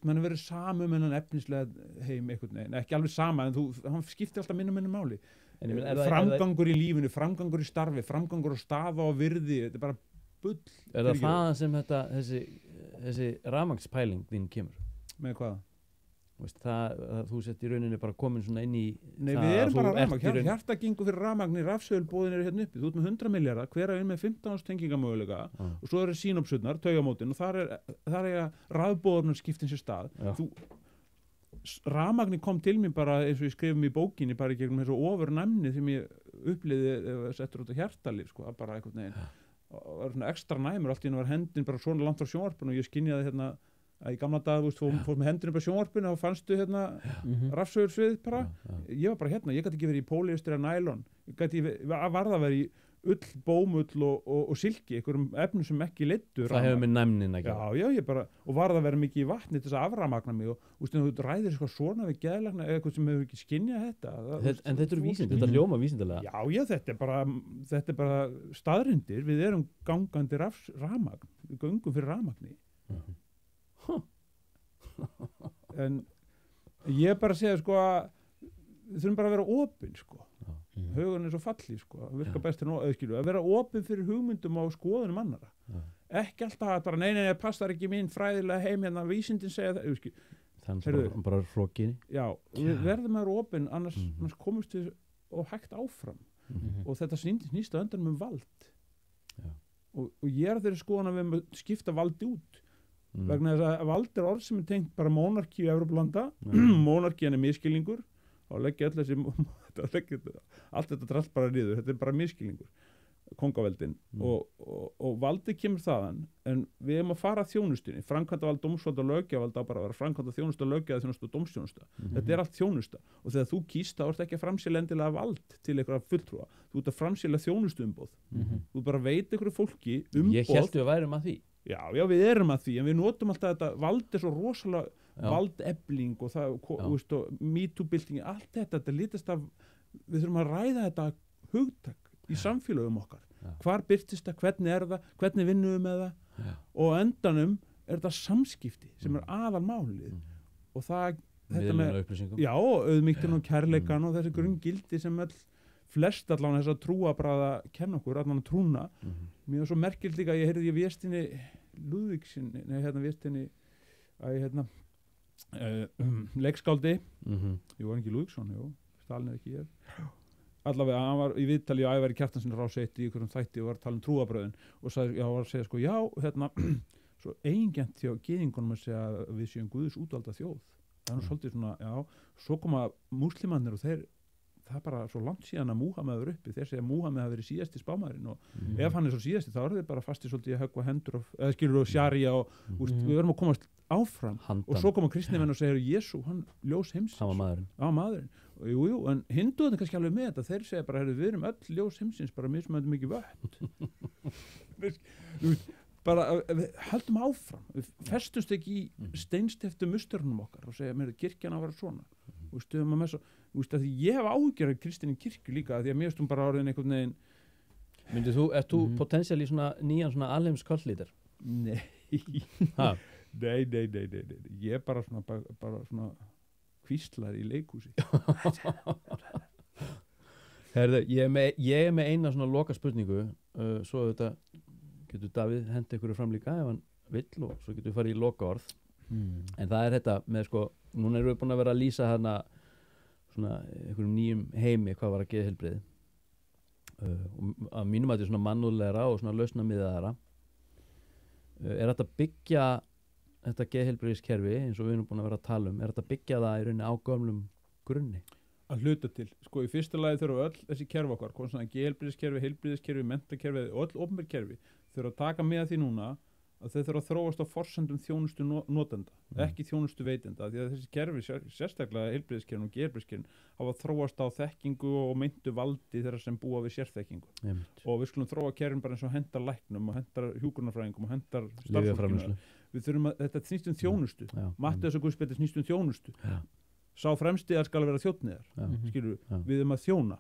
mann er verið sama en efnislega heim einhvern veginn, ekki alveg sama en hann skiptir alltaf minna máli. Framgangur í lífinu, framgangur í starfi, framgangur á staða og virði, þetta er bara bull. Er það þaðan sem þessi rafmagnspæling þín kemur? Með hvað? Þú sett í rauninni bara komin svona inn í Nei, við erum bara rafmagn, hjartagingu fyrir rafmagn í rafsögulbóðin eru hérna uppi, þú ert með 100 milljarðar, hver er inn með 15 tengingamöguleika og svo eru sínopsutnar, taugamótin og þar er rafbóðurnar skiptin sér stað rafmagni kom til mér bara eins og ég skrifum í bókinni bara í gegnum þessu ofurnæmni sem ég uppliði settur út á hjartalíf sko, bara einhvern veginn og var svona ekstra næmur, allt í henni var hendin bara svona langt frá sjónvarpinu og ég skynjaði hérna að í gamla dag, þú veist, fór með hendurinn upp á sjónvarpinu og fannstu hérna rafsögursvið bara, ég var bara hérna, ég gæti ekki verið í póliester eða nælon, varð að vera í ull, bómull og silki, einhverjum efnum sem ekki leiddu. Það hefur með næmnin að gera. Já, ég bara, og varð að vera mikið í vatni til þess að aframagna mig og þú ræðir eitthvað svona við geðlækna eða eitthvað sem hefur ekki skynjað þetta. En þetta eru vísind, þetta hljóma vísindalega. Já, þetta er bara staðrindir, við erum gangandi rafmagn, við göngum fyrir rafmagni. En ég bara segja sko að við þurfum bara að vera opin sko hugun er svo fallið sko virka best að vera opin fyrir hugmyndum og skoðunum annara ekki alltaf að bara nei, passar ekki mín fræðilega heim hérna vísindin segja það þannig bara hrókinni við verðum að vera opin annars komumst við og hægt áfram og þetta snýst á endanum vald og ég er þeirri skoðan að við erum að skipta valdi út vegna þess að vald er orð sem er tengt bara monarki í Evrópulanda monarkian er miskilningur og leggja allt þetta drast bara niður, þetta er bara miskilningur kongaveldin og valdi kemur þaðan en við erum að fara að þjónustunni framkvæmdavald, dómsvald og löggjafarvald á bara að vera framkvæmda þjónusta, löggjafarþjónusta og dómsþjónusta þetta er allt þjónusta og þegar þú kýst þá ert ekki að framsýla endilega vald til einhverja fulltrúa, þú ert að framsýla þjónustuumboð þú bara veit einhverju fólki umboð. Ég hélt við værum að því. Já, við erum að því, en við notum alltaf þetta vald er svo rosalega valdefling og það, og MeToo-byltingi, allt þetta lítast af, við þurfum að ræða þetta hugtak í samfélögum okkar. Hvar birtist það, hvernig er það, hvernig vinnum við með það og endanum er þetta samskipti sem er aðalmálið og það, þetta með, auðmýktin og kærleikan og þessi grunngildi sem flest allan þess að trúabræða kenna okkur, allan að trúna mér var svo merkilt líka, ég heyrði Vésteini Lúðvíksinni, Vésteini leikskáldi Mhm. Jú, var ekki Lúðvíksson, jú, Stalin er ekki ég allavega, hann var í viðtali á Ævari Kjartansson Rás 1 í einhverjum þætti og var að tala um trúabröðin og sagði, var að segja sko, svo eigingjarnt hjá gyðingunum að segja að við séum Guðs útvalda þjóð það er nú svolítið svona, svo koma múslimannir og það er bara svo langt síðan að Múhameð er uppi, þeir segja að Múhameð hafi verið síðasti spámaðurinn og ef hann er svo síðasti þá er þeir bara fastið svolítið að höggva hendur eða skilur og sjarja og við verðum að komast áfram Handan. og svo koma kristnimenn og segir Jésu, hann ljós heimsins Hann var maðurinn. maðurinn og jú, en hindúðin er kannski alveg með þetta þeir segja bara, við erum öll ljós heimsins bara mismöndum mikið vött bara haldum áfram við festumst ekki í steinsteftu musturnum okkar og segja, kirkjan á að vera svona og stöðum að með svo því ég hef áhyggjur af kristinni kirkju líka því að mér stum bara orðin einhvern veginn Ert þú potensiál í svona nýjan svona alheimskollítar? Nei Nei, ég er bara svona hvíslar í leikhúsi Herðu, ég er með eina svona loka spurningu svo þetta getur Davíð henda ykkur fram líka ef hann vill og svo getur við farið í loka orð en það er þetta með sko núna erum við búin að vera að lýsa hana svona einhverjum nýjum heimi hvað var að geða heilbrigði og að mínum að þetta er svona mannúðlegra og svona lausnamiðaðara er þetta byggja þetta geðheilbrigðiskerfi eins og við erum búin að vera að tala er þetta byggja það í rauninni á gömlum grunni? Að hluta til, sko í fyrsta lagi þurfa öll þessi kerfi okkar, geðheilbrigðiskerfi, heilbrigðiskerfi, menntakerfi, öll opinber kerfi þurfa að taka með því núna að þau þurfa að þróast á forsendum þjónustu notenda, ekki þjónustu veitenda því að þessi kerfi, sérstaklega heilbrigðiskerfin og geðheilbrigðiskerfin hafa þróast á þekkingu og meintu valdi þeirra sem búa við sérþekkingu og við skulum þróa kerfin bara eins og hendar læknum og hendar hjúkrunarfræðingum og hendar starfsfólkinu við þurfum að, þetta snýst þjónustu Matteus og Guðspjalli snýst þjónustu sá fremstiðar skal vera þjónniðar skilur við að þjóna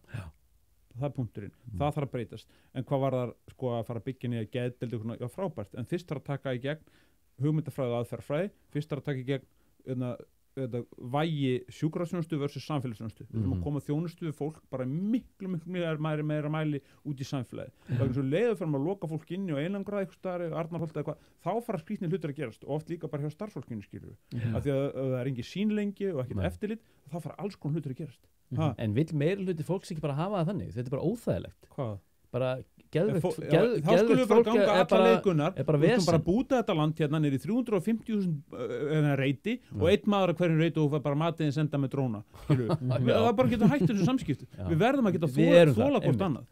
það er punkturinn, það þarf að breytast en hvað var það sko að fara að byggja nýja geðdeild, já frábært, en fyrst þarf að taka í gegn hugmyndafræði og aðferðafræði fyrst þarf að taka í gegn vægi sjúkrahúsþjónustu versus samfélagsþjónustu við þurfum að koma þjónustu við fólk bara miklu meira mæli út í samfélagi vegna svo leiður fyrir að loka fólk inni og einangraða eitthvað starf, Arnarholt eða eitthvað þá fara skrýtnir hlutir að gerast og oft líka bara hjá starfsfólkinu skilur af því að það er engin sýnlengi og ekkert eftirlit þá fara alls konar hlutir að gerast En vill meiri hluti fólks ekki bara hafa það þannig? Þetta er bara óþægilegt Hvað? Bara geðveikt þá skulum við bara ganga alla leikunar við skulum bara búta þetta land hérna nýri 350.000 reyti og einn maður að hverjum reyti og bara matiðin senda með dróna það bara getur hægt þessu samskipti við verðum að geta þóla hvort annað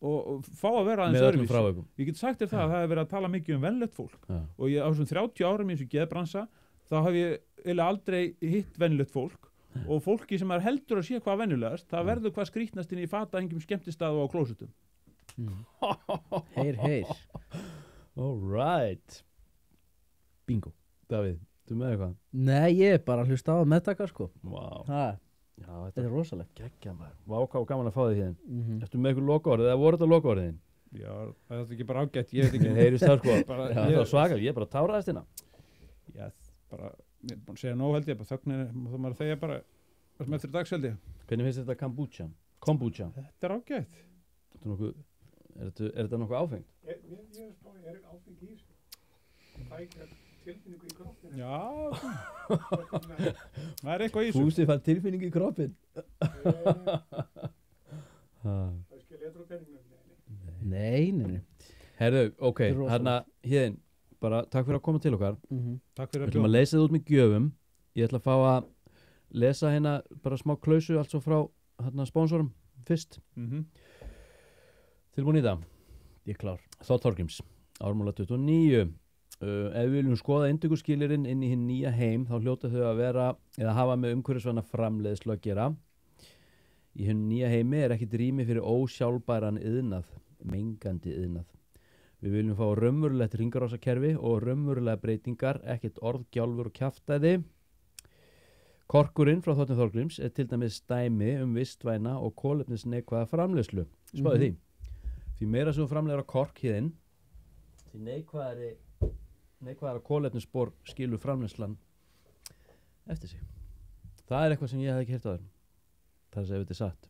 og fá að vera aðeins öðruvísi ég get sagt þér það að það hefur verið að tala mikið um venlegt fólk og ég á þessum 30 árum í þessu geðbransa þá hef ég eiginlega aldrei hitt venlegt fólk og fólki sem er heldur að sé hvað venjulegast það verður hvað skrýtnast inn í fatahengjum skemmtistaðu á klósutum Heyr Alright Bingo Davíð, þú með eitthvað? Nei, ég er bara að hlusta á að meðtaka sko Wow. Já, Þetta er rosalegt geggja maður Vá, hvað gaman að fá þig hérna Ertu með eitthvað lokaorðið eða voru þetta lokaorðin? Já, það er ekki bara ágætt ég veit ekki Heyrist það sko Það var svakal, ég bara táraðist hérna Já, bara ég er búin að segja nóg held ég bara þögnir þá maður þegja bara sem eftir dags held ég Hvernig finnst þetta kombucha? Þetta er ágætt Er þetta nokkuð áfengt? Ég er spáðið, er áfengi í þessu það er ekki tilfinningu í kroppinu Já það er eitthvað í þessu Fúsi fann tilfinningu í kroppin það er skil letur á penningnum Nei Herðu, ok, hérna Héðinn, bara takk fyrir að koma til okkar Takk fyrir Við ætlum að lesa það út með gjöfum Ég ætla að fá að lesa hérna bara smá klausu allt svo frá hérna sponsorum fyrst Tilbúin í það Ég er klár Þótt Þorgríms, ármála 29 Ef við viljum skoða inntökuskilyrinn inn í hinn nýja heim þá hljóta þau að vera eða hafa með umhverfisvæna framleiðslu að gera Í hinn nýja heimi er ekkit rými fyrir ósjálfbæran iðnað mengandi iðnað Við viljum fá raunverulegt hringarásakerfi og raunverulega breytingar, ekkert orð, gjálfur og kjaftæði. Korkurinn frá Þórni Þorgríms er til dæmis dæmi vistvæna og kolefnisneikvæða framleiðslu. Spáðu því. Því meira sem þú framleiðir á kork hérna, því neikvæðara kolefnisspor skilur framleiðslan eftir sig. Það er eitthvað sem ég hef ekki heyrt á þér. Það er að segja þetta er satt.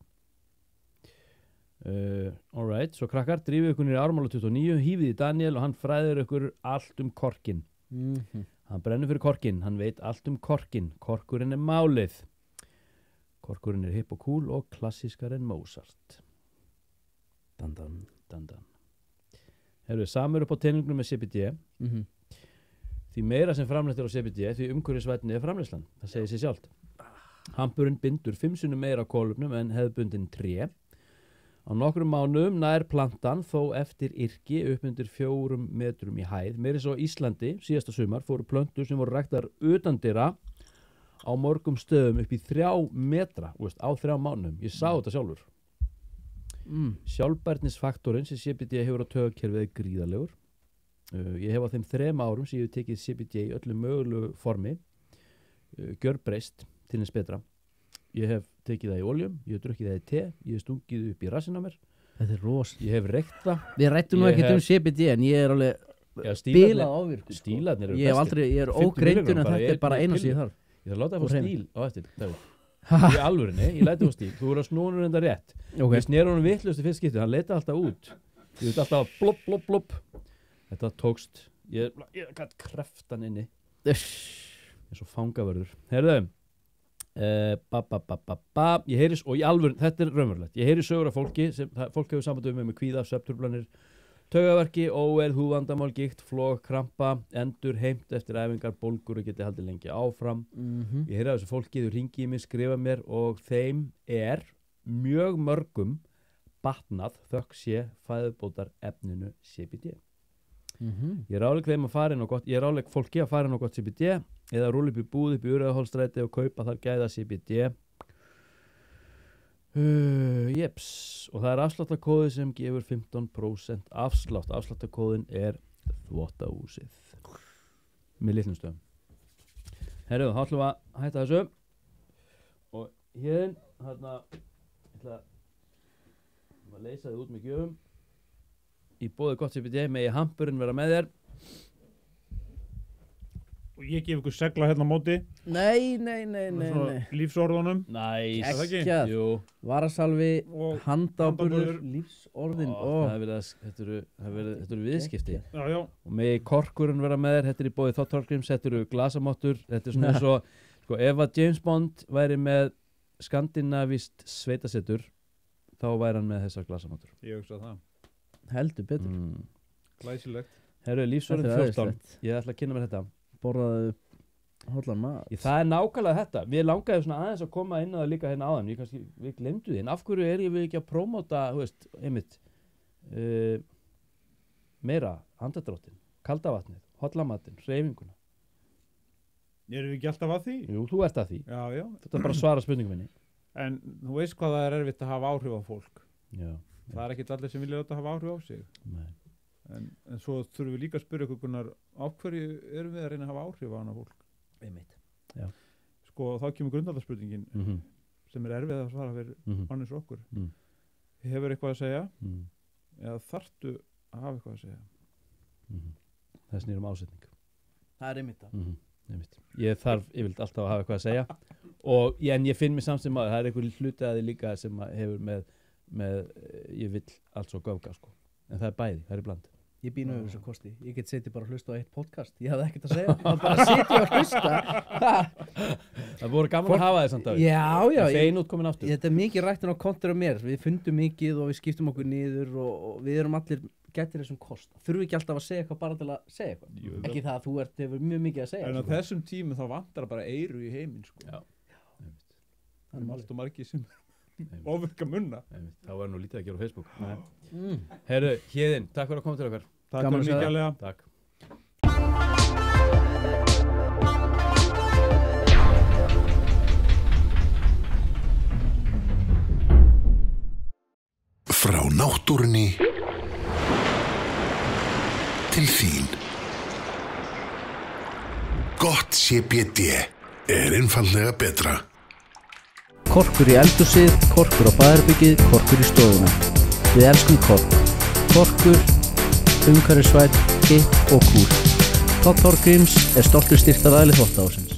Alright, svo krakkar, drífið ykkur niður í ármála 29, hífið í Daniel og hann fræðir ykkur allt korkin. Hann brennur fyrir korkinn, hann veit allt korkinn. Korkurinn málið. Korkurinn hipp og cool og klassískar en Mozart. Dandan. Herru, samur upp á teiningnum með CBD. Því meira sem framleitt á CBD, því umhverfisvænni framleiðslan. Það segir sig sjálft. Hamburinn bindur 5 sinnum meira kolefnum en hefðbundin tré. Á nokkrum mánuðum nær plantan þó eftir yrki upp undir 4 metrum í hæð. Meira svo Íslandi, síðasta sumar, fóru plöntur sem voru ræktar utandyra á mörgum stöðum upp í 3 metra, á 3 mánuðum. Ég sá þetta sjálfur. Sjálfbærnisfaktorinn sem CBD hefur á taugakerfið gríðarlegur. Ég hef á þeim 3 árum sem ég hef tekið CBD í öllu mögulegu formi gjörbreyst til hins betra. Ég hef tekið það í oljum, ég hef drukkið það í te, ég hef stungið upp í rassinn á mér. Þetta rosa. Ég hef reykt það. Við rættum nú ekkert CBD en ég alveg bilað ávirkur. Stílarnir Ég er ógreindur en þetta bara eina sem ég þarf. Ég þarf að láta það fá stíl á eftir. Í alvörinni, ég læti það stíl. Þú voru að snúna enda rétt. Ég sneri honum vitlaust í fyrst skipti, hann leitaði alltaf út. Ég veit alltaf blopp. Þetta tókst. Ég gætt kreftan inni. Eins og fangavörður. Heyrðu. Ég heyri, og í alvöru, þetta er raunverulegt, ég heyri sögur af fólki fólk hefur samband með kvíða, svefntruflanir, taugaverki, óeð, húðvandamál, gigt, flog, krampa, endur, heimt eftir æfingar, bólgur og geti haldið lengi áfram. Ég heyri af þessu fólki, þau ringi í mig, skrifa mér og þeim mjög mörgum batnað þökk sé fæðubótar efninu CBD. Ég ráðlegg þeim að fara inn á gott, ég ráðlegg fólki að fara inn á gott CBD eða rúlla upp í búð upp í Urriðahólsstræti og kaupa þar gæða CBD. Jeps, og það afsláttarkóði sem gefur 15% afslátt. Afsláttarkóðin þvottahúsið með litlum stöðum. Herru, þá ætlum við að hætta þessu og ég ætla að leysa þið út með gjöfum. Í boði gott CBD megi hamburinn vera með þér. Og ég gef ykkur segla hérna á móti. Nei. Lífsorðunum. Geggjað. Varasalvi, handáburður, lífsorðin. Þetta eru viðskipti. Já. Og megi korkurinn vera með þér. Þetta er í boði Þorgríms, þetta eru glasamottur. Þetta er svona eins og, ef að James Bond væri með skandinavist sveitasetur, þá væri hann með þessar glasamottur. Ég hugsa það. Heldur betur. Glæsilegt. Herru, lífsorðin 14. Ég ætla að kynna mér þetta. Borðaðu hollan mat. Það nákvæmlega þetta. Við langaði svona aðeins að koma inn á það líka hérna áðan. Við glemdu því. En af hverju ég ekki að prómóta, einmitt, meira andadráttin, kaldavatnið, hollamatinn, hreyfinguna. Erum við ekki alltaf að því? Jú, þú ert að því. Já. Þetta er bara að svara spurningum minni. En þú veist hvað það er erfitt að hafa áhrif á fólk. Já. Það er ekkert allir sem vilja láta hafa áhrif á sig. Nei. En svo þurfum við líka að spyrja ykkur á hverju erum við að reyna að hafa áhrif á hana fólk. Einmitt. Já. Þá kemur grundvallarspurningin sem er erfið að svara fyrir annars okkur. Hefur eitthvað að segja eða þarftu að hafa eitthvað að segja? Það snýr ásetning. Það er einmitt það. Einmitt. Ég þarf yfirleitt alltaf að hafa eitthvað að segja en ég finn mig samt sem að það er einhver hluti að því líka sem hefur með ég vil allt svo göfga en það er bæði, það er bland. Ég býna yfir þessu kosti, ég get setið bara að hlusta á eitt podcast, ég hafði ekkert að segja, það bara setið og hlusta. Það voru gaman að hafa þess samt að Já, fein út komin aftur. Þetta er mikið rættin á kontur af mér, við fundum mikið og við skiptum okkur niður og við erum allir gættir þessum kost. Þurfum ekki alltaf að segja eitthvað bara til að segja eitthvað. Ekki það að þú hefur mjög mikið að segja. En á þessum tímum þá vantar bara eyru í heiminn Já. Það er allt og margir sem ofurka munna. Það var nú lítið að gera á Facebook. Herru, Héðinn, takk fyrir að koma til okkar. Takk fyrir mikið alveg. Takk. Frá náttúrunni til þín. Gott CBD einfaldlega betra. Korkur í eldhúsið, korkur á baðherbergið, korkur í stofuna. Við elskum kork. Korkur, umhverfisvænn og cool. Þorgríms stoltur styrktaraðili Þvottahússins.